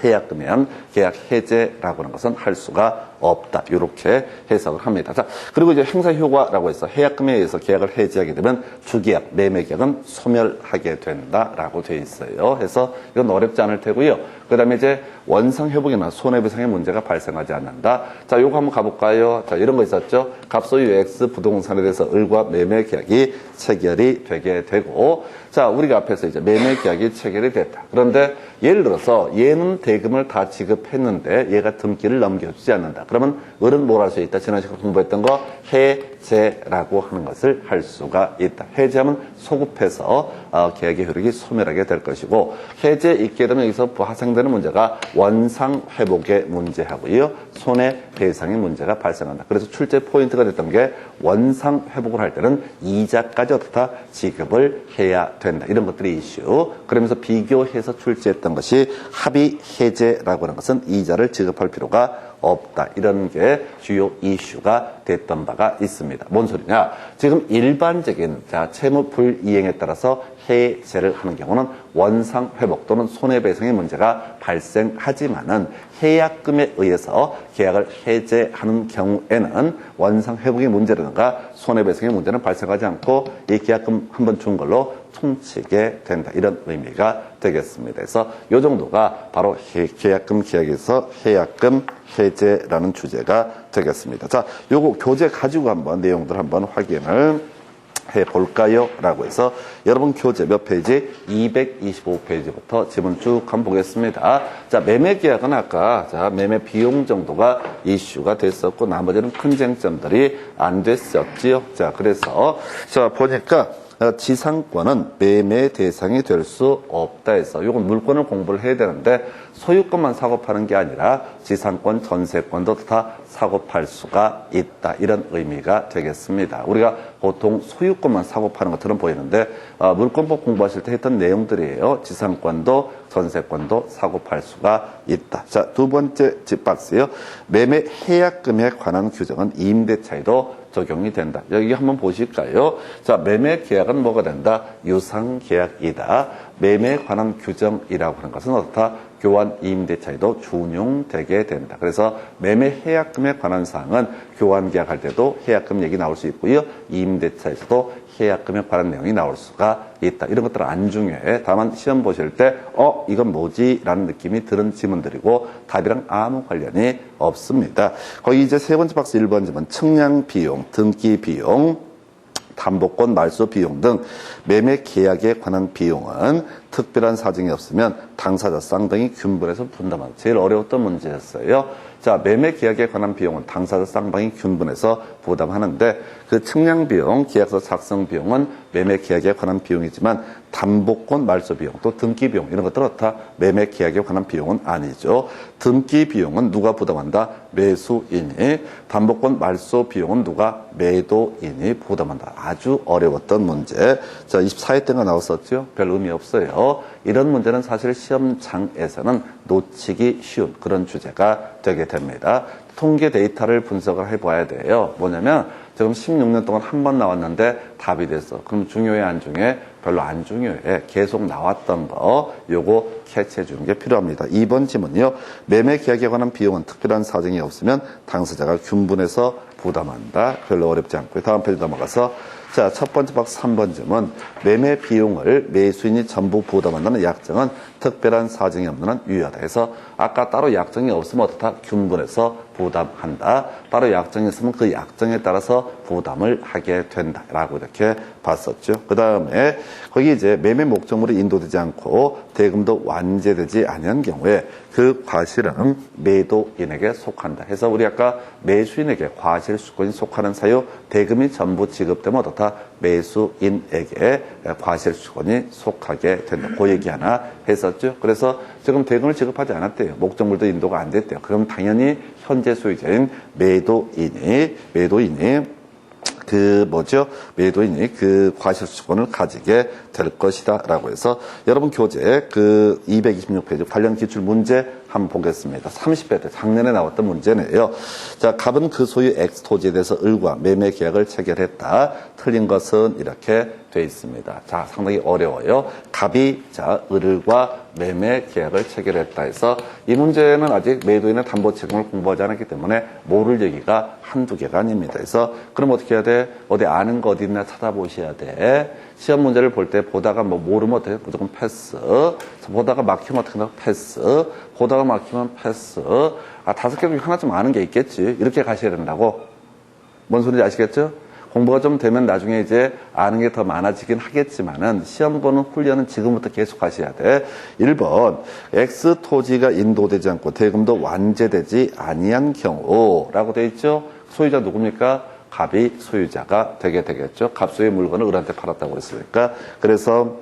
해약금연 계약 해제라고 하는 것은 할 수가 없다. 이렇게 해석을 합니다. 자, 그리고 이제 행사 효과라고 해서 해약금에 의해서 계약을 해지하게 되면 주계약, 매매계약은 소멸하게 된다라고 되어 있어요. 그래서 이건 어렵지 않을 테고요. 그 다음에 이제 원상회복이나 손해배상의 문제가 발생하지 않는다. 자, 요거 한번 가볼까요? 자, 이런 거 있었죠. 갑소유 X 부동산에 대해서 을과 매매계약이 체결이 되게 되고, 자, 우리가 앞에서 이제 매매계약이 체결이 됐다. 그런데 예를 들어서 얘는 대금을 다 지급했는데 얘가 등기를 넘겨주지 않는다. 그러면 을은 뭘 할 수 있다? 지난 시간에 공부했던 거 해제라고 하는 것을 할 수가 있다. 해제하면 소급해서 계약의 효력이 소멸하게 될 것이고, 해제 있게 되면 여기서 파생되는 문제가 원상회복의 문제하고요, 손해배상의 문제가 발생한다. 그래서 출제 포인트가 됐던 게 원상회복을 할 때는 이자까지 어떻다? 지급을 해야 된다. 이런 것들이 이슈. 그러면서 비교해서 출제했던 것이 합의해제라고 하는 것은 이자를 지급할 필요가 없다. 이런 게 주요 이슈가 됐던 바가 있습니다. 뭔 소리냐? 지금 일반적인 채무 불이행에 따라서 해제를 하는 경우는 원상 회복 또는 손해배상의 문제가 발생하지만은 해약금에 의해서 계약을 해제하는 경우에는 원상 회복의 문제라든가 손해배상의 문제는 발생하지 않고 이 계약금 한번 준 걸로 퉁치게 된다. 이런 의미가 되겠습니다. 그래서 이 정도가 바로 계약금 계약에서 해약금 해제라는 주제가 되겠습니다. 자, 요거 교재 가지고 한번 내용들 한번 확인을 해볼까요? 라고 해서 여러분 교재 몇 페이지? 225페이지부터 지문 쭉 한번 보겠습니다. 자, 매매 계약은 아까 자 매매 비용 정도가 이슈가 됐었고 나머지는 큰 쟁점들이 안 됐었지요. 자, 그래서 자 보니까 지상권은 매매 대상이 될 수 없다 해서 이건 물권을 공부를 해야 되는데 소유권만 사고 파는 게 아니라 지상권, 전세권도 다 사고 팔 수가 있다. 이런 의미가 되겠습니다. 우리가 보통 소유권만 사고 파는 것처럼 보이는데 물권법 공부하실 때 했던 내용들이에요. 지상권도 전세권도 사고 팔 수가 있다. 자, 두 번째 박스요. 매매 해약금에 관한 규정은 임대차에도 적용이 된다. 여기 한번 보실까요? 자, 매매 계약은 뭐가 된다? 유상 계약이다. 매매에 관한 규정이라고 하는 것은 어떻다? 교환 임대차에도 준용되게 된다. 그래서 매매 해약금에 관한 사항은 교환 계약할 때도 해약금 얘기 나올 수 있고요. 임대차에서도 해약금에 관한 내용이 나올 수가 있다. 이런 것들은 안 중요해. 다만 시험 보실 때 이건 뭐지? 라는 느낌이 드는 지문들이고 답이랑 아무 관련이 없습니다. 거기 이제 세 번째 박스 1번지만 측량 비용, 등기 비용, 담보권 말소 비용 등 매매 계약에 관한 비용은 특별한 사정이 없으면 당사자 쌍방이 균분해서 분담한다. 제일 어려웠던 문제였어요. 자, 매매 계약에 관한 비용은 당사자 쌍방이 균분해서 부담하는데 그 측량 비용, 계약서 작성 비용은 매매 계약에 관한 비용이지만 담보권 말소 비용, 또 등기 비용 이런 것들은 다 매매 계약에 관한 비용은 아니죠. 등기 비용은 누가 부담한다? 매수인이. 담보권 말소 비용은 누가? 매도인이 부담한다. 아주 어려웠던 문제. 자, 24회 때가 나왔었죠. 별 의미 없어요. 이런 문제는 사실 시험장에서는 놓치기 쉬운 그런 주제가 되게 됩니다. 통계 데이터를 분석을 해봐야 돼요. 뭐냐면 지금 16년 동안 한 번 나왔는데 답이 됐어. 그럼 중요해 안 중요해? 별로 안 중요해. 계속 나왔던 거 요거 캐치해 주는 게 필요합니다. 2번 지문이요. 매매 계약에 관한 비용은 특별한 사정이 없으면 당사자가 균분해서 부담한다. 별로 어렵지 않고요. 다음 페이지 넘어가서 자, 첫 번째 박스 3번 지문. 매매 비용을 매수인이 전부 부담한다는 약정은 특별한 사정이 없는 한 유효하다. 해서 아까 따로 약정이 없으면 어떻다? 균분해서 부담한다. 따로 약정이 있으면 그 약정에 따라서 부담을 하게 된다라고 이렇게 봤었죠. 그 다음에 거기 이제 매매 목적물이 인도되지 않고 대금도 완제되지 아니한 경우에 그 과실은 매도인에게 속한다. 해서 우리 아까 매수인에게 과실수권이 속하는 사유 대금이 전부 지급되면 어떻다? 매수인에게 과실수권이 속하게 된다. 그 얘기 하나 했었죠. 그래서 지금 대금을 지급하지 않았대요. 목적물도 인도가 안 됐대요. 그럼 당연히 현재 소유자인 매도인이 매도인이 그 과실수권을 가지게 될 것이다. 라고 해서 여러분 교재 그 226페이지 관련 기출 문제 한번 보겠습니다. 30회 때 작년에 나왔던 문제네요. 자, 갑은 그 소유 X 토지에 대해서 을과 매매 계약을 체결했다. 틀린 것은 이렇게 돼 있습니다. 자, 상당히 어려워요. 갑이 자, 을과 매매 계약을 체결했다 해서 이 문제는 아직 매도인의 담보 책임을 공부하지 않았기 때문에 모를 얘기가 한두 개가 아닙니다. 그래서 그럼 어떻게 해야 돼? 어디 아는 거 어디 있나 찾아보셔야 돼. 시험 문제를 볼 때 보다가 뭐 모르면 어떻게 해? 무조건 패스. 보다가 막히면 어떻게 한다고? 패스. 보다가 막히면 패스. 아, 5개 중에 하나쯤 아는 게 있겠지. 이렇게 가셔야 된다고. 뭔 소리인지 아시겠죠? 공부가 좀 되면 나중에 이제 아는 게 더 많아지긴 하겠지만은 시험 보는 훈련은 지금부터 계속 하셔야 돼. 1번 X 토지가 인도되지 않고 대금도 완제되지 아니한 경우라고 돼 있죠. 소유자 누굽니까? 갑이 소유자가 되게 되겠죠. 갑소의 물건을 을한테 팔았다고 그랬으니까. 그래서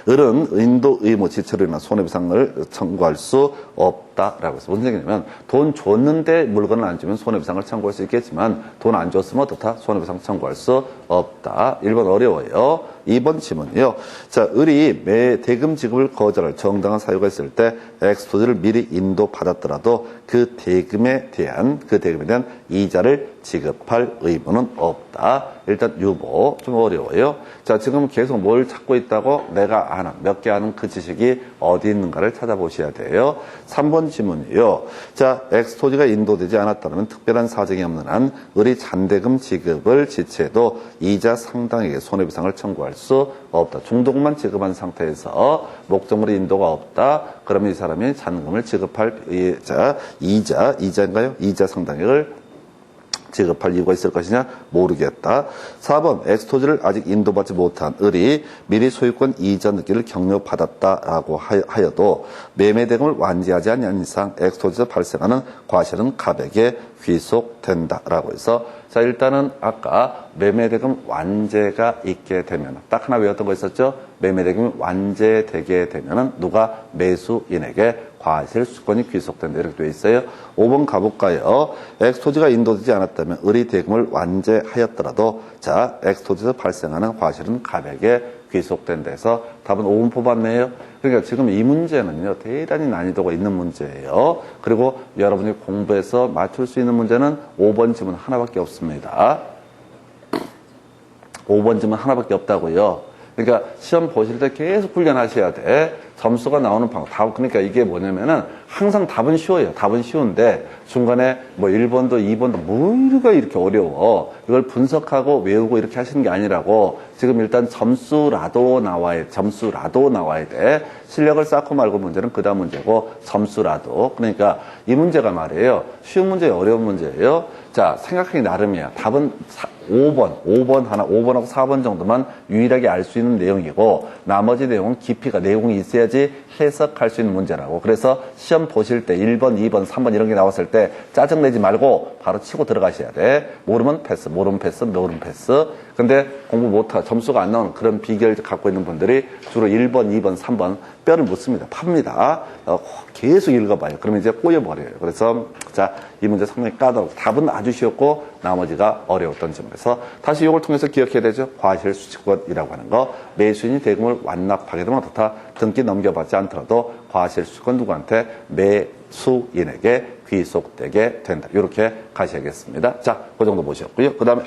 을은 인도 의무 지체로 인한 손해배상을 청구할 수 없다라고 해서 무슨 얘기냐면 돈 줬는데 물건을 안 주면 손해배상을 청구할 수 있겠지만 돈 안 줬으면 어떻다? 손해배상 청구할 수 없다. 1번 어려워요. 2번 지문이요. 자, 을이 대금 지급을 거절할 정당한 사유가 있을 때 엑스토지를 미리 인도받았더라도 그 대금에 대한 이자를 지급할 의무는 없다. 일단 유보 좀 어려워요. 자, 지금 계속 뭘 찾고 있다고? 내가 아는 몇 개 아는 그 지식이 어디 있는가를 찾아보셔야 돼요. 3번 지문이요. 자, 엑스토지가 인도되지 않았다면 특별한 사정이 없는 한 을이 잔대금 지급을 지체해도 이자 상당에게 손해배상을 청구할 수 없다. 중도금만 지급한 상태에서 목적물의 인도가 없다. 그러면 이 사람이 잔금을 지급할 이자인가요? 이자 상당액을 지급할 이유가 있을 것이냐? 모르겠다. 4번, 엑스토지를 아직 인도받지 못한 을이 미리 소유권 이자 느끼를 경료받았다라고 하여도 매매대금을 완지하지 않는 이상 엑스토지에서 발생하는 과실은 갑에게 귀속된다라고 해서, 자, 일단은 아까 매매대금 완제가 있게 되면 딱 하나 외웠던 거 있었죠? 매매대금이 완제되게 되면은 누가 매수인에게 과실수권이 귀속된다 이렇게 되어 있어요. 5번 가볼까요? 엑스토지가 인도되지 않았다면 을이 대금을 완제하였더라도 자, 엑스토지에서 발생하는 과실은 갑에게 귀속된다 해서 답은 5번 뽑았네요. 그러니까 지금 이 문제는요, 대단히 난이도가 있는 문제예요. 그리고 여러분이 공부해서 맞출 수 있는 문제는 5번 지문 하나밖에 없습니다. 5번 지문 하나밖에 없다고요. 그러니까 시험 보실 때 계속 훈련하셔야 돼. 점수가 나오는 방법. 그러니까 이게 뭐냐면은 항상 답은 쉬워요. 답은 쉬운데 중간에 뭐 1번도 2번도 뭐가 이렇게 어려워. 이걸 분석하고 외우고 이렇게 하시는 게 아니라고. 지금 일단 점수라도 나와야 돼. 실력을 쌓고 말고 문제는 그 다음 문제고 점수라도. 그러니까 이 문제가 말이에요. 쉬운 문제예요, 어려운 문제예요. 자, 생각하기 나름이야. 답은 5번하고 4번 정도만 유일하게 알 수 있는 내용이고 나머지 내용은 깊이가 내용이 있어야지 해석할 수 있는 문제라고. 그래서 시험 보실 때 1번, 2번, 3번 이런 게 나왔을 때 짜증내지 말고 바로 치고 들어가셔야 돼. 모르면 패스. 근데 공부 못하고 점수가 안 나오는 그런 비결을 갖고 있는 분들이 주로 1번, 2번, 3번 뼈를 묻습니다. 팝니다. 계속 읽어봐요. 그러면 이제 꼬여버려요. 그래서 자, 이 문제 상당히 까다롭고 답은 아주 쉬웠고 나머지가 어려웠던 점에서 다시 이걸 통해서 기억해야 되죠. 과실수익권이라고 하는 거. 매수인이 대금을 완납하게 되면 어떻다? 등기 넘겨받지 않더라도 과실수익권 누구한테? 매수인에게 귀속되게 된다. 이렇게 가셔야겠습니다. 자, 그 정도 보셨고요. 그 다음에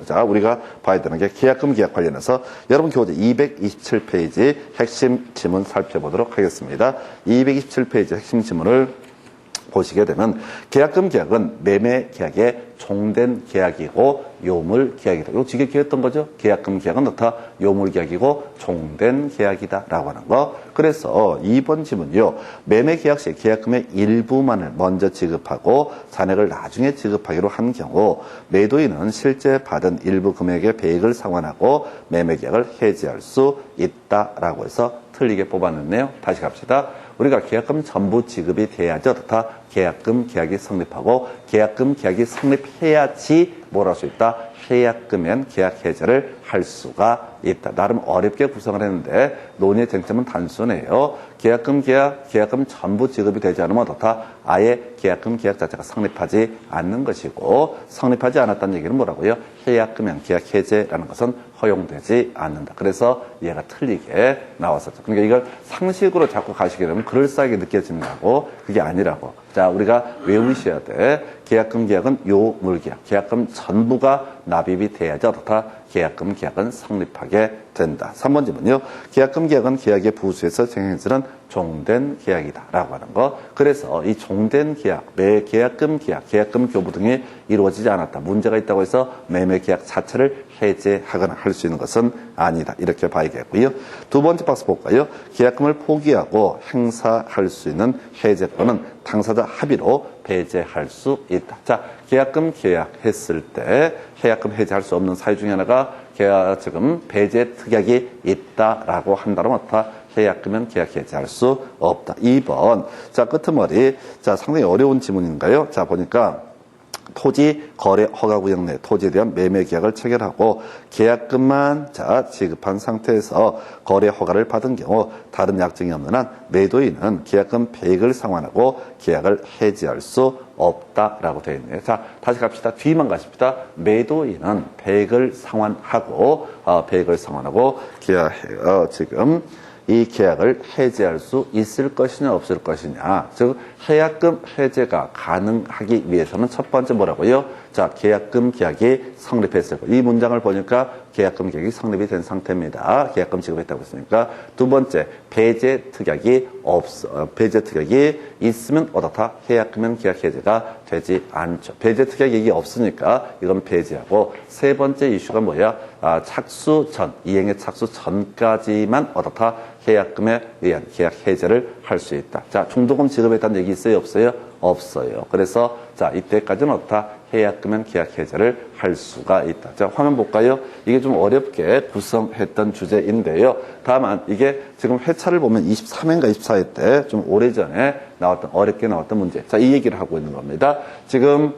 자, 우리가 봐야 되는 게 계약금 계약 관련해서 여러분 교재 227페이지 핵심 지문 살펴보도록 하겠습니다. 227페이지 핵심 지문을 보시게 되면 계약금 계약은 매매 계약의 종된 계약이고 요물 계약이다. 이거 지겹게 거죠? 계약금 계약은 어떻다? 요물 계약이고 종된 계약이다 라고 하는 거. 그래서 2번 지문요. 매매 계약 시 계약금의 일부만을 먼저 지급하고 잔액을 나중에 지급하기로 한 경우 매도인은 실제 받은 일부 금액의 배액을 상환하고 매매 계약을 해지할 수 있다라고 해서 틀리게 뽑아냈네요. 다시 갑시다. 우리가 계약금 전부 지급이 돼야지 어떻다? 계약금 계약이 성립하고 계약금 계약이 성립해야지 뭘 할 수 있다? 계약금엔 계약 해제를 할 수가 있다. 나름 어렵게 구성을 했는데 논의의 쟁점은 단순해요. 계약금 계약금 전부 지급이 되지 않으면 어떻다? 아예 계약금 계약 자체가 성립하지 않는 것이고 성립하지 않았다는 얘기는 뭐라고요? 계약금엔 계약 해제라는 것은 허용되지 않는다. 그래서 얘가 틀리게 나왔었죠. 그러니까 이걸 상식으로 자꾸 가시게 되면 그럴싸하게 느껴진다고 그게 아니라고. 자, 우리가 외우셔야 돼. 계약금 계약은 요물계약. 계약금 전부가 납입이 돼야지 어떻다? 계약금 계약은 성립하게 된다. 3번 지문요. 계약금 계약은 계약의 부수에서 생행해지는 종된 계약이다 라고 하는 거. 그래서 이 종된 계약, 계약금 계약, 계약금 교부 등이 이루어지지 않았다. 문제가 있다고 해서 매매 계약 자체를 해제하거나 할 수 있는 것은 아니다. 이렇게 봐야겠고요. 두 번째 박스 볼까요? 계약금을 포기하고 행사할 수 있는 해제권은 당사자 합의로 배제할 수 있다. 자, 계약금 계약했을 때 계약금 해제할 수 없는 사유 중에 하나가 계약금 배제 특약이 있다라고 한다면 어떻다? 계약금은 계약 해제할 수 없다. 2번. 자, 끄트머리. 자, 상당히 어려운 지문인가요? 자, 보니까 토지 거래 허가 구역 내 토지에 대한 매매 계약을 체결하고 계약금만 지급한 상태에서 거래 허가를 받은 경우 다른 약정이 없는 한 매도인은 계약금 배액을 상환하고 계약을 해지할 수 없다라고 되어 있네요. 자, 다시 갑시다. 뒤만 가십시다. 매도인은 배액을 상환하고 지금 이 계약을 해제할 수 있을 것이냐 없을 것이냐. 즉 계약금 해제가 가능하기 위해서는 첫 번째 뭐라고요? 자, 계약금 계약이 성립했을 거. 이 문장을 보니까 계약금 계약이 성립이 된 상태입니다. 계약금 지급했다고 했으니까. 두 번째, 배제 특약이 배제 특약이 있으면 어떻다? 계약금은 계약 해제가 되지 않죠. 배제 특약이 없으니까 이건 배제하고. 세 번째 이슈가 뭐야? 착수 전, 이행의 착수 전까지만 어떻다? 계약금에 의한 계약 해제를 할 수 있다. 자, 중도금 지급했다는 얘기 있어요? 없어요? 없어요. 그래서 자, 이때까지는 어떻다? 계약금은 계약 해제를 할 수가 있다. 자, 화면 볼까요? 이게 좀 어렵게 구성했던 주제인데요. 다만 이게 지금 회차를 보면 23회인가 24회 때 좀 오래전에 어렵게 나왔던 문제. 자, 이 얘기를 하고 있는 겁니다. 지금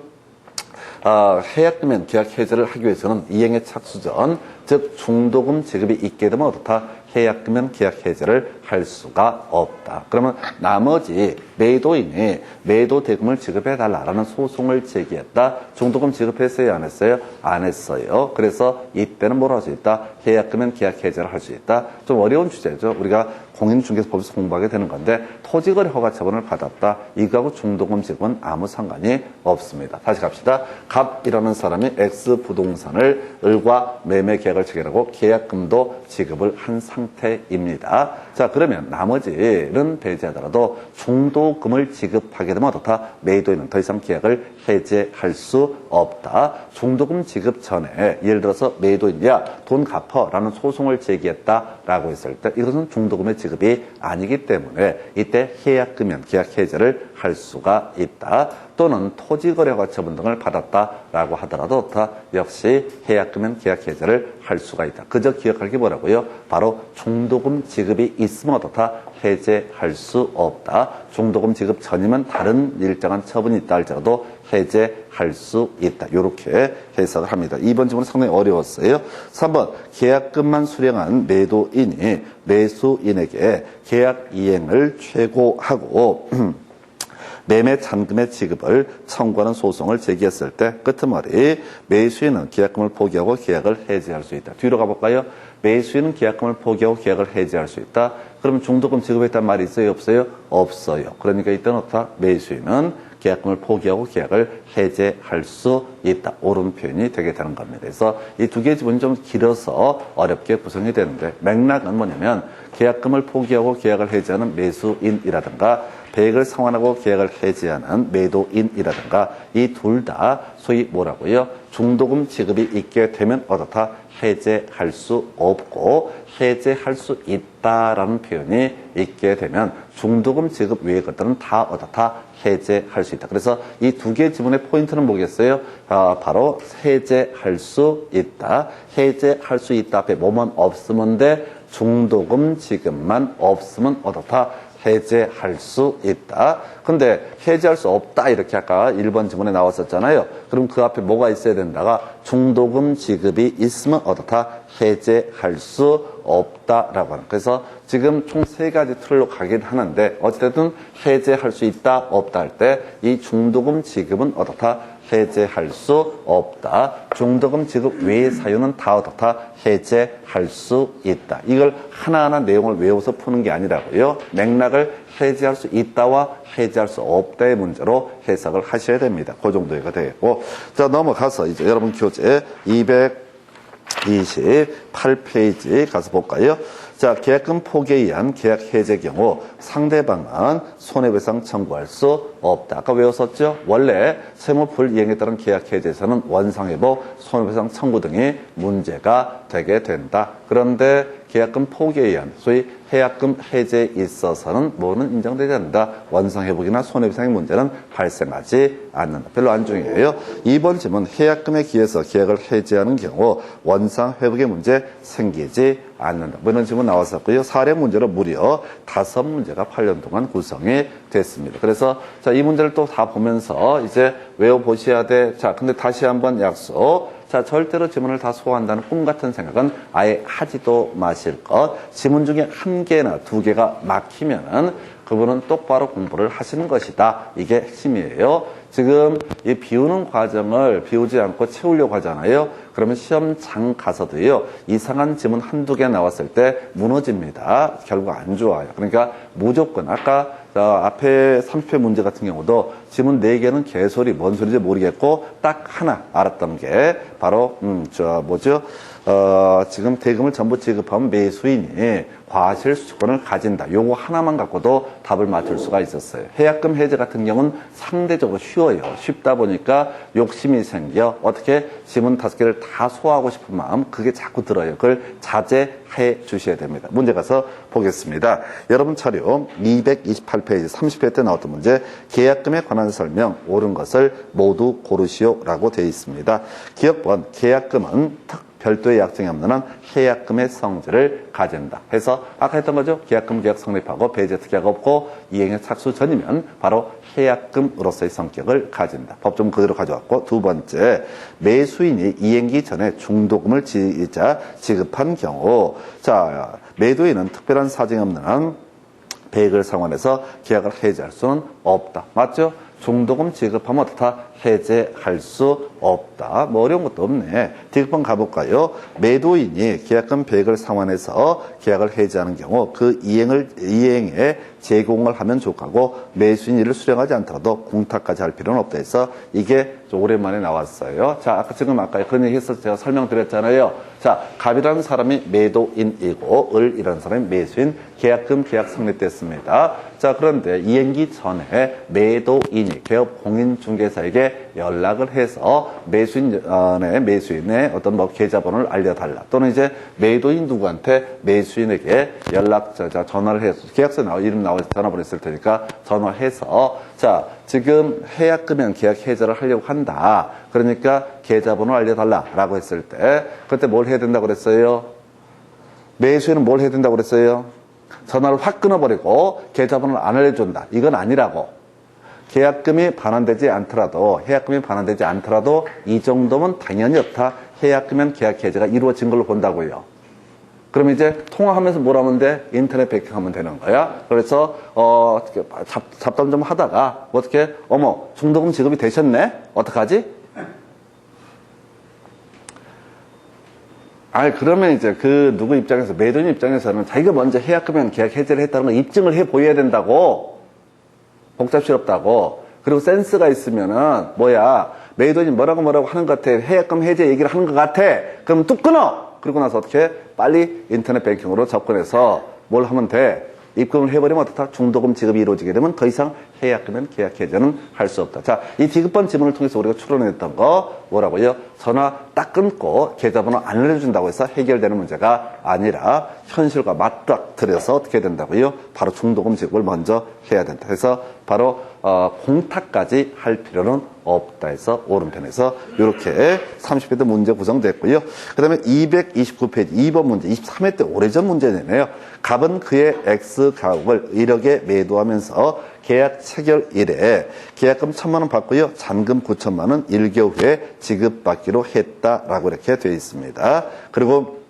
계약금은 계약 해제를 하기 위해서는 이행의 착수 전, 즉 중도금 지급이 있게 되면 어떻다? 계약금은 계약 해제를 할 수가 없다. 그러면 나머지 매도인이 매도 대금을 지급해달라라는 소송을 제기했다. 중도금 지급했어요? 안 했어요? 안 했어요. 그래서 이때는 뭘 할 수 있다? 계약금은 계약 해제를 할 수 있다. 좀 어려운 주제죠. 우리가 공인중개사법에서 공부하게 되는 건데 토지거래 허가 처분을 받았다. 이거하고 중도금 지급은 아무 상관이 없습니다. 다시 갑시다. 갑이라는 사람이 X 부동산을 을과 매매 계약을 체결하고 계약금도 지급을 한 상태입니다. 자, 그러면 나머지는 배제하더라도 중도금을 지급하게 되면 어떻다? 매도인은 더 이상 계약을 해제할 수 없다. 중도금 지급 전에 예를 들어서 매도인, 야, 돈 갚아라는 소송을 제기했다라고 했을 때 이것은 중도금의 지급이 아니기 때문에 이때 계약금은 계약 해제를 할 수가 있다. 또는 토지거래허가 처분 등을 받았다라고 하더라도 역시 계약금은 계약 해제를 할 수가 있다. 그저 기억할 게 뭐라고요? 바로 중도금 지급이 있으면 어떻다? 해제할 수 없다. 중도금 지급 전이면 다른 일정한 처분이 있다 할지라도 해제할 수 있다. 이렇게 해석을 합니다. 이번 질문은 상당히 어려웠어요. 3번, 계약금만 수령한 매도인이 매수인에게 계약 이행을 최고하고 매매 잔금의 지급을 청구하는 소송을 제기했을 때 끄트머리 매수인은 계약금을 포기하고 계약을 해지할 수 있다. 뒤로 가볼까요? 매수인은 계약금을 포기하고 계약을 해지할 수 있다. 그러면 중도금 지급했단 말이 있어요? 없어요? 없어요. 그러니까 이때는 어떻다? 매수인은 계약금을 포기하고 계약을 해제할 수 있다. 옳은 표현이 되게 되는 겁니다. 그래서 이 두 개의 지문이 좀 길어서 어렵게 구성이 되는데 맥락은 뭐냐면 계약금을 포기하고 계약을 해지하는 매수인이라든가 배액을 상환하고 계약을 해지하는 매도인이라든가 이 둘 다 소위 뭐라고요? 중도금 지급이 있게 되면 어떻다? 해제할 수 없고 해제할 수 있다라는 표현이 있게 되면 중도금 지급 외의 것들은 다 어떻다? 해제할 수 있다. 그래서 이 두 개의 지문의 포인트는 뭐겠어요? 바로 해제할 수 있다. 해제할 수 있다 앞에 뭐만 없으면 돼? 중도금 지급만 없으면 어떻다? 해제할 수 있다. 근데 해제할 수 없다 이렇게 아까 1번 지문에 나왔었잖아요. 그럼 그 앞에 뭐가 있어야 된다가 중도금 지급이 있으면 어떻다? 해제할 수 없다라고 하는. 그래서 지금 총 세 가지 틀로 가긴 하는데 어쨌든 해제할 수 있다 없다 할 때 이 중도금 지급은 어떻다? 해제할 수 없다. 중도금 지급 외의 사유는 다 어떻다? 해제할 수 있다. 이걸 하나하나 내용을 외워서 푸는 게 아니라고요. 맥락을 해제할 수 있다와 해제할 수 없다의 문제로 해석을 하셔야 됩니다. 그 정도가 되고. 자, 넘어가서 이제 여러분 교재 228페이지 가서 볼까요? 자, 계약금 포기에 의한 계약 해제 경우 상대방은 손해배상 청구할 수 없다. 아까 외웠었죠? 원래 세무 불이행에 따른 계약 해제에서는 원상회복, 손해배상 청구 등이 문제가 되게 된다. 그런데 계약금 포기에 의한 소위 해약금 해제에 있어서는 뭐는 인정되지 않는다. 원상회복이나 손해배상의 문제는 발생하지 않는다. 별로 안 중요해요. 2번 질문, 해약금에 기해서 계약을 해제하는 경우 원상회복의 문제 생기지 않는다. 뭐 이런 질문 나왔었고요. 사례 문제로 무려 5문제가 8년 동안 구성이 됐습니다. 그래서 자, 이 문제를 또 다 보면서 이제 외워보셔야 돼. 자, 근데 다시 한번 약속. 자, 절대로 지문을 다 소화한다는 꿈 같은 생각은 아예 하지도 마실 것. 지문 중에 한 개나 두 개가 막히면은 그분은 똑바로 공부를 하시는 것이다. 이게 핵심이에요. 지금 이 비우는 과정을 비우지 않고 채우려고 하잖아요. 그러면 시험장 가서도요, 이상한 지문 한두 개 나왔을 때 무너집니다. 결국 안 좋아요. 그러니까 무조건 아까 자, 앞에 30회 문제 같은 경우도 지문 4개는 개소리, 뭔 소리인지 모르겠고 딱 하나 알았던 게 바로 지금 대금을 전부 지급하면 매수인이 과실 수익권을 가진다. 요거 하나만 갖고도 답을 맞출 수가 있었어요. 해약금 해제 같은 경우는 상대적으로 쉬워요. 쉽다 보니까 욕심이 생겨 어떻게 지문 5개를 다 소화하고 싶은 마음 그게 자꾸 들어요. 그걸 자제해 주셔야 됩니다. 문제 가서 보겠습니다. 여러분 차례 228페이지 30회 때 나왔던 문제 계약금에 관한 설명 옳은 것을 모두 고르시오라고 되어 있습니다. 기억번 계약금은 별도의 약정이 없는 한 해약금의 성질을 가진다. 해서 아까 했던 거죠. 계약금 계약 성립하고 배제 특약가 없고 이행의 착수 전이면 바로 해약금으로서의 성격을 가진다. 법조문 그대로 가져왔고 두 번째 매수인이 이행기 전에 중도금을 지급한 경우 자 매도인은 특별한 사정이 없는 한 배액을 상환해서 계약을 해지할 수는 없다. 맞죠? 중도금 지급하면 어떻다? 해제할 수 없다. 뭐 어려운 것도 없네. 뒷번 가볼까요? 매도인이 계약금 배액을 상환해서 계약을 해지하는 경우 그 이행에 제공을 하면 좋고 매수인이 이를 수령하지 않더라도 공탁까지 할 필요는 없다 해서 이게 좀 오랜만에 나왔어요. 자, 아까 그런 얘기 했을 때 제가 설명드렸잖아요. 자, 갑이라는 사람이 매도인이고 을이라는 사람이 매수인, 계약금 계약 성립됐습니다. 자, 그런데 이행기 전에 매도인이 개업 공인중개사에게 연락을 해서 매수인의 어떤 계좌번호를 알려달라. 또는 이제 매도인 누구한테 매수인에게 전화를 해서 계약서 이름 나와서 전화번호 있을 테니까 전화해서 자, 지금 해약금형 계약 해제를 하려고 한다. 그러니까 계좌번호 알려달라라고 했을 때 그때 뭘 해야 된다고 그랬어요? 매수인은 뭘 해야 된다고 그랬어요? 전화를 확 끊어버리고 계좌번호를 안 알려준다. 이건 아니라고. 계약금이 반환되지 않더라도 이 정도면 당연히 없다. 해약금형 계약 해제가 이루어진 걸로 본다고요. 그럼 이제 통화하면서 뭘 하면 돼? 인터넷 베이킹하면 되는 거야. 그래서 잡담 좀 하다가 어떻게 어머 중도금 지급이 되셨네? 어떡하지? 그러면 이제 누구 입장에서 매도인 입장에서는 자기가 먼저 해약금형 계약 해제를 했다는 걸 입증을 해 보여야 된다고. 복잡스럽다고. 그리고 센스가 있으면은 매도인이 뭐라고 하는 것 같아. 해약금 해제 얘기를 하는 것 같아. 그럼 뚝 끊어. 그리고 나서 어떻게 빨리 인터넷 뱅킹으로 접근해서 뭘 하면 돼. 입금을 해버리면 어떻다? 중도금 지급이 이루어지게 되면 더 이상 해약금은 계약 해제는 할 수 없다. 자, 이 디귿번 지문을 통해서 우리가 추론했던 거 뭐라고요? 전화 딱 끊고 계좌번호 안 알려준다고 해서 해결되는 문제가 아니라 현실과 맞닥뜨려서 어떻게 된다고요? 바로 중도금 지급을 먼저 해야 된다. 그래서 바로 공탁까지 할 필요는 없다 해서 오른편에서 이렇게 30회 때 문제 구성됐고요. 그 다음에 229페이지 2번 문제 23회 때 오래전 문제네요. 갑은 그의 X 가옥을 1억에 매도하면서 계약 체결 이래 계약금 1,000만 원 받고요. 잔금 9천만 원 1개월 후에 지급받기로 했다라고 이렇게 되어 있습니다. 그리고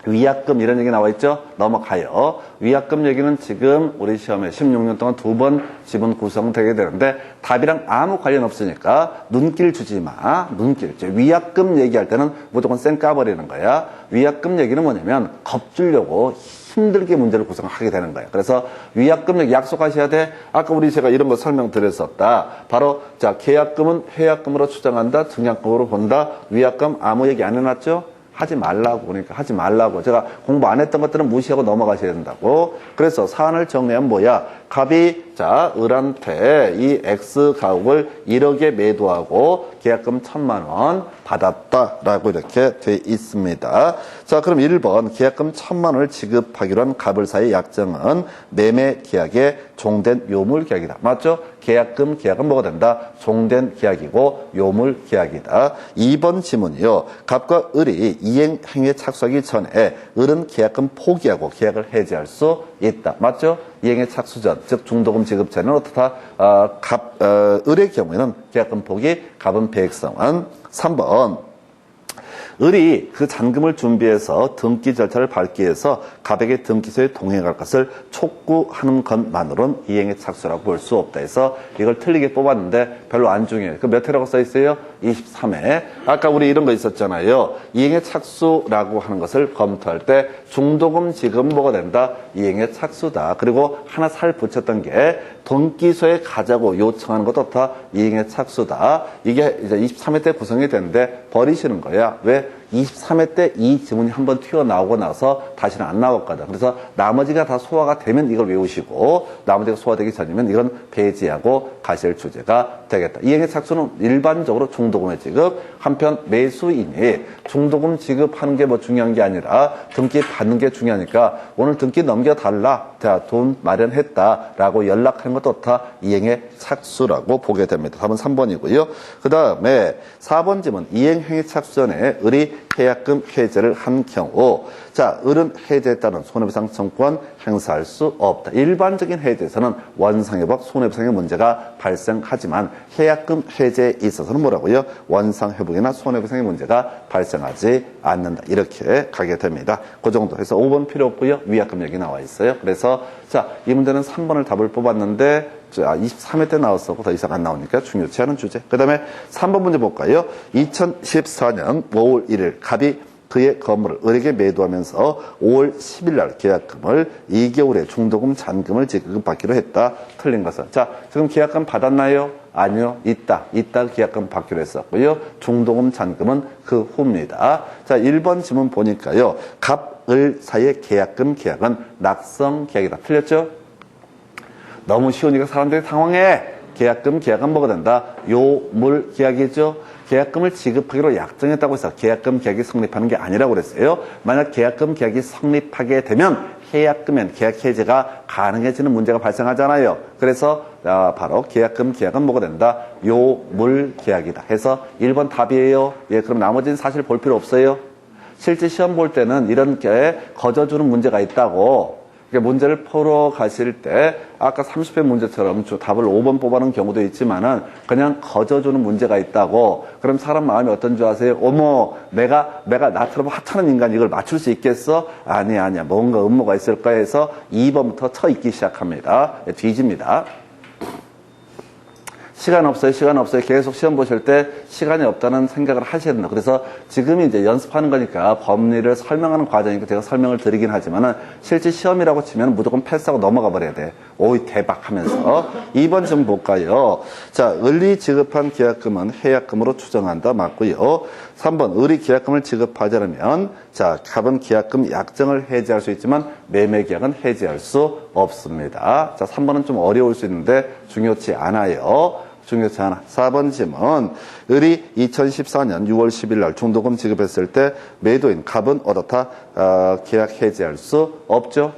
위약금 이런 얘기 나와 있죠? 넘어가요. 위약금 얘기는 지금 우리 시험에 16년 동안 2번 지문 구성되게 되는데 답이랑 아무 관련 없으니까 눈길 주지 마. 눈길. 위약금 얘기할 때는 무조건 쌩 까버리는 거야. 위약금 얘기는 뭐냐면 겁주려고 힘들게 문제를 구성하게 되는 거예요. 그래서 위약금 얘기 약속하셔야 돼. 아까 제가 이런 거 설명드렸었다. 바로 자 계약금은 해약금으로 추정한다. 증약금으로 본다. 위약금 아무 얘기 안 해놨죠? 하지 말라고. 그러니까 하지 말라고. 제가 공부 안 했던 것들은 무시하고 넘어가셔야 된다고. 그래서 사안을 정리하면 뭐야? 갑이 을한테 이 X 가옥을 1억에 매도하고 계약금 1,000만 원 받았다라고 이렇게 돼 있습니다. 자, 그럼 1번 계약금 1,000만 원을 지급하기로 한 갑을 사이의 약정은 매매 계약의 종된 요물 계약이다. 맞죠? 계약금 계약은 뭐가 된다? 종된 계약이고 요물 계약이다. 2번 지문이요. 갑과 을이 이행 행위에 착수하기 전에 을은 계약금 포기하고 계약을 해지할 수 있다. 맞죠? 이행의 착수 전, 즉 중도금 지급 전에는 어떻다? 을의 경우에는 계약금 포기, 갑은 배액상환. 3번 을이 그 잔금을 준비해서 등기 절차를 밟기 위해서 갑에게 등기소에 동행할 것을 촉구하는 것만으로는 이행의 착수라고 볼 수 없다 해서 이걸 틀리게 뽑았는데 별로 안 중요해요. 그 몇 회라고 써 있어요? 23회. 아까 우리 이런 거 있었잖아요. 이행의 착수라고 하는 것을 검토할 때 중도금 지급은 뭐가 된다? 이행의 착수다. 그리고 하나 살 붙였던 게 등기소에 가자고 요청하는 것도 다 이행의 착수다. 이게 이제 23회 때 구성이 되는데 버리시는 거야. 왜? 23회 때 이 지문이 한번 튀어나오고 나서 다시는 안 나왔거든. 그래서 나머지가 다 소화가 되면 이걸 외우시고 나머지가 소화되기 전이면 이건 배제하고 가실 주제가 되겠다. 이행의 착수는 일반적으로 중도금의 지급, 한편 매수인이 중도금 지급하는 게 뭐 중요한 게 아니라 등기 받는 게 중요하니까 오늘 등기 넘겨달라. 돈 마련했다라고 연락하는 것도 다 이행의 착수라고 보게 됩니다. 답은 3번이고요. 그 다음에 4번 지문 이행행위 착수 전에 을이 계약금 해제를 한 경우 자, 을은 해제에 따른 손해배상 청구권 행사할 수 없다. 일반적인 해제에서는 원상회복, 손해배상의 문제가 발생하지만 계약금 해제에 있어서는 뭐라고요? 원상회복이나 손해배상의 문제가 발생하지 않는다. 이렇게 가게 됩니다. 그 정도 해서 5번 필요 없고요. 위약금 여기 나와 있어요. 그래서 자, 이 문제는 3번을 답을 뽑았는데 23회 때 나왔었고 더 이상 안 나오니까 중요치 않은 주제. 그 다음에 3번 문제 볼까요? 2014년 5월 1일 갑이 그의 건물을 을에게 매도하면서 5월 10일 날 계약금을 2개월의 중도금 잔금을 지급받기로 했다. 틀린 것은 자, 지금 계약금 받았나요? 아니요. 있다 계약금 받기로 했었고요. 중도금 잔금은 그 후입니다. 자, 1번 지문 보니까요. 갑, 을 사이의 계약금 계약은 낙성 계약이다. 틀렸죠? 너무 쉬우니까 사람들이 당황해. 계약금 계약은 뭐가 된다? 요물 계약이죠. 계약금을 지급하기로 약정했다고 해서 계약금 계약이 성립하는 게 아니라고 그랬어요. 만약 계약금 계약이 성립하게 되면 계약금엔 계약 해제가 가능해지는 문제가 발생하잖아요. 그래서 바로 계약금 계약은 뭐가 된다? 요물 계약이다. 해서 1번 답이에요. 예, 그럼 나머지는 사실 볼 필요 없어요. 실제 시험 볼 때는 이런 게 거저주는 문제가 있다고. 문제를 풀어 가실 때 아까 30회 문제처럼 답을 5번 뽑아놓은 경우도 있지만은 그냥 거저주는 문제가 있다고. 그럼 사람 마음이 어떤 줄 아세요? 어머, 내가 나처럼 하찮은 인간이 이걸 맞출 수 있겠어? 아니야. 뭔가 음모가 있을까 해서 2번부터 쳐 읽기 시작합니다. 뒤집니다. 시간 없어요. 계속 시험 보실 때 시간이 없다는 생각을 하셔야 된다. 그래서 지금이 이제 연습하는 거니까 법리를 설명하는 과정이니까 제가 설명을 드리긴 하지만은 실제 시험이라고 치면 무조건 패스하고 넘어가 버려야 돼. 오이 대박 하면서. 2번 좀 볼까요? 자, 을이 지급한 계약금은 해약금으로 추정한다. 맞고요. 3번, 을이 계약금을 지급하지 않으면 자, 갑은 계약금 약정을 해지할 수 있지만 매매 계약은 해지할 수 없습니다. 자, 3번은 좀 어려울 수 있는데 중요치 않아요. 4번 질문. 을이 2014년 6월 10일 날 중도금 지급했을 때 매도인 갑은 어떻다? 계약 해지할 수 없죠?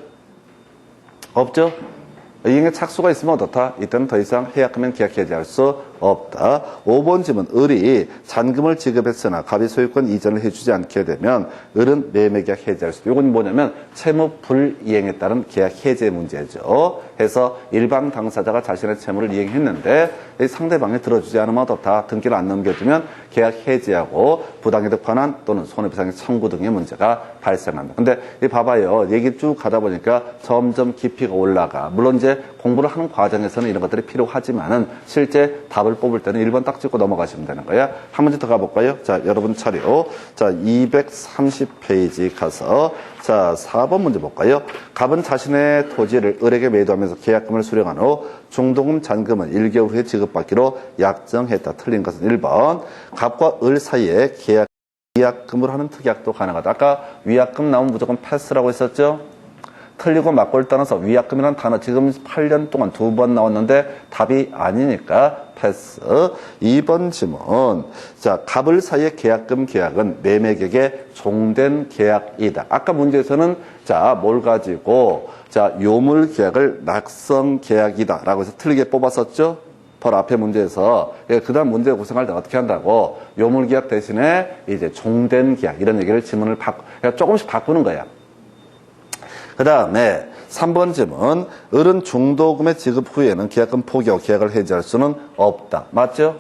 이행의 착수가 있으면 어떻다? 이때는 더 이상 해약하면 계약 해지할 수 없다. 5번 질문. 을이 잔금을 지급했으나 갑이 소유권 이전을 해주지 않게 되면 을은 매매계약 해지할 수 있다. 이건 뭐냐면 채무 불이행에 따른 계약 해제 문제죠. 해서 일반 당사자가 자신의 채무를 이행했는데 상대방이 들어주지 않으면 어떻다? 등기를 안 넘겨주면 계약 해지하고 부당이득 반환 또는 손해배상의 청구 등의 문제가 발생한다. 근데 봐봐요. 얘기 쭉 가다 보니까 점점 깊이가 올라가. 물론 이제 공부를 하는 과정에서는 이런 것들이 필요하지만은 실제 답을 뽑을 때는 1번 딱 찍고 넘어가시면 되는 거야. 한 문제 더 가볼까요? 자, 여러분 차례요. 자, 230페이지 가서 자, 4번 문제 볼까요? 갑은 자신의 토지를 을에게 매도하면서 계약금을 수령한 후 중도금 잔금은 1개월 후에 지급받기로 약정했다. 틀린 것은 1번. 갑과 을 사이에 위약금을 하는 특약도 가능하다. 아까 위약금 나오면 무조건 패스라고 했었죠? 틀리고 맞고를 떠나서 위약금이라는 단어 지금 8년 동안 2번 나왔는데 답이 아니니까 패스. 2번 질문. 자, 갑을 사이의 계약금 계약은 매매계약의 종된 계약이다. 아까 문제에서는 자, 뭘 가지고 자, 요물 계약을 낙성 계약이다 라고 해서 틀리게 뽑았었죠? 바로 앞에 문제에서 그 다음 문제 구성할 때 어떻게 한다고 요물 계약 대신에 이제 종된 계약 이런 얘기를 지문을 그러니까 조금씩 바꾸는 거야. 그 다음에 3번 질문. 을은 중도금의 지급 후에는 계약금 포기하고 계약을 해지할 수는 없다. 맞죠?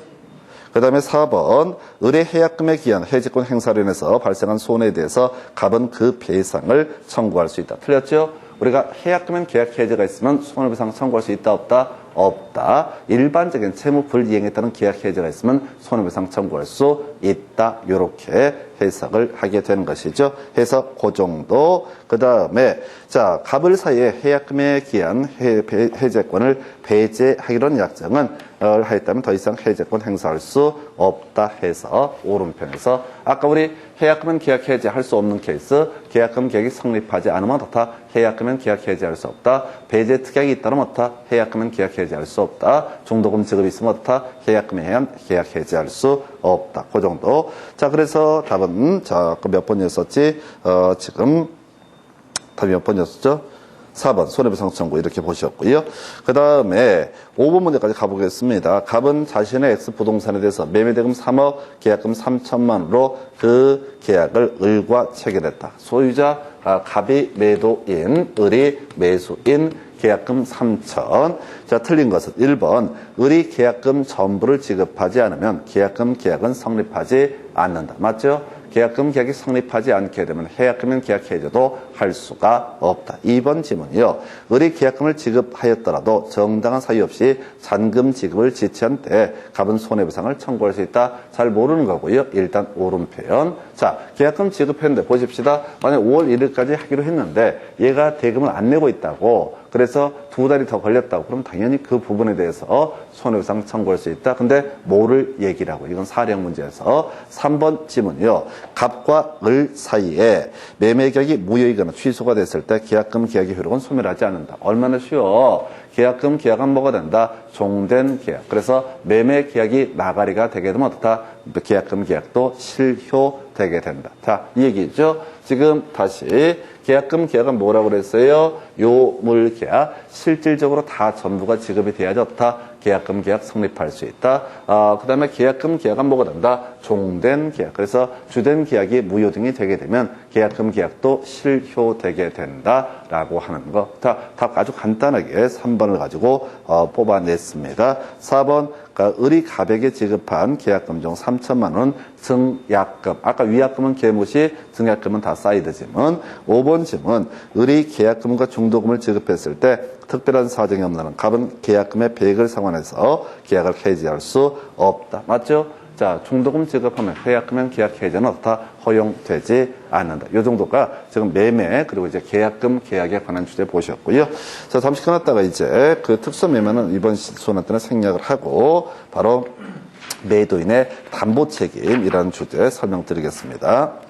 그 다음에 4번. 을의 해약금에 기한 해지권 행사로 인해서 발생한 손해에 대해서 갑은 그 배상을 청구할 수 있다. 틀렸죠? 우리가 해약금엔 계약 해지가 있으면 손해배상 청구할 수 있다 없다? 없다. 일반적인 채무 불이행에 따른 계약 해지가 있으면 손해배상 청구할 수 있다. 요렇게 해석을 하게 되는 것이죠. 해석 그 정도. 그 다음에 자 갑을 사이에 해약금에 기한 해제권을 배제하기로는 약정은 하였다면 더 이상 해제권 행사할 수 없다 해서 오른편에서 아까 우리 해약금은 계약 해제할 수 없는 케이스, 계약금 계약이 성립하지 않으면 어떻다? 해약금은 계약 해제할 수 없다. 배제 특약이 있다면 어떻다? 해약금은 계약 해제할 수 없다. 중도금 지급이 있으면 어떻다? 해약금에 의한 계약 해제할 수 없다. 그 정도. 자, 그래서 답은 자, 몇 번이었었지? 지금 답이 몇 번이었었죠? 4번 손해배상 청구 이렇게 보셨고요. 그 다음에 5번 문제까지 가보겠습니다. 갑은 자신의 X부동산에 대해서 매매대금 3억, 계약금 3천만 원으로 그 계약을 을과 체결했다. 소유자 갑이 매도인, 을이 매수인, 계약금 3천. 자, 틀린 것은 1번 을이 계약금 전부를 지급하지 않으면 계약은 성립하지 않는다. 맞죠? 계약금 계약이 성립하지 않게 되면 해약금은 계약 해제도 할 수가 없다. 2번 지문이요. 을이 계약금을 지급하였더라도 정당한 사유 없이 잔금 지급을 지체한 때 갑은 손해배상을 청구할 수 있다. 잘 모르는 거고요. 일단 오른편. 자, 계약금 지급했는데 보십시다. 만약 5월 1일까지 하기로 했는데 얘가 대금을 안 내고 있다고. 그래서 2달이 더 걸렸다고. 그럼 당연히 그 부분에 대해서 손해배상 청구할 수 있다. 근데 뭐를 얘기라고. 이건 사령 문제에서. 3번 지문이요. 갑과 을 사이에 매매계약이 무효이거나 취소가 됐을 때 계약금 계약의 효력은 소멸하지 않는다. 얼마나 쉬워. 계약금 계약은 뭐가 된다? 종된 계약. 그래서 매매 계약이 나가리가 되게 되면 어떻다? 계약금 계약도 실효되게 된다. 자, 이 얘기죠. 지금 다시 계약금 계약은 뭐라고 그랬어요? 요물 계약. 실질적으로 다 전부가 지급이 돼야지 어떻다? 계약금 계약 성립할 수 있다. 그 다음에 계약금 계약은 뭐가 된다? 종된 계약. 그래서 주된 계약이 무효 등이 되게 되면 계약금 계약도 실효되게 된다라고 하는 거. 자, 답 아주 간단하게 3번을 가지고 뽑아냈습니다. 4번 을이 갑에게 지급한 계약금 중 3천만 원 증약금. 아까 위약금은 계무시, 증약금은 다 사이드 지문. 5번 지문. 을이 계약금과 중도금을 지급했을 때 특별한 사정이 없는 한 갑은 계약금의 배액을 상환해서 계약을 해지할 수 없다. 맞죠? 자, 중도금 지급하면 해약금은 계약 해제는 어떻다? 허용되지 않는다. 이 정도가 지금 매매 그리고 이제 계약금 계약에 관한 주제 보셨고요. 자, 잠시 끊었다가 이제 그 특수 매매는 이번 수업 때는 생략을 하고 바로 매도인의 담보 책임이라는 주제 설명드리겠습니다.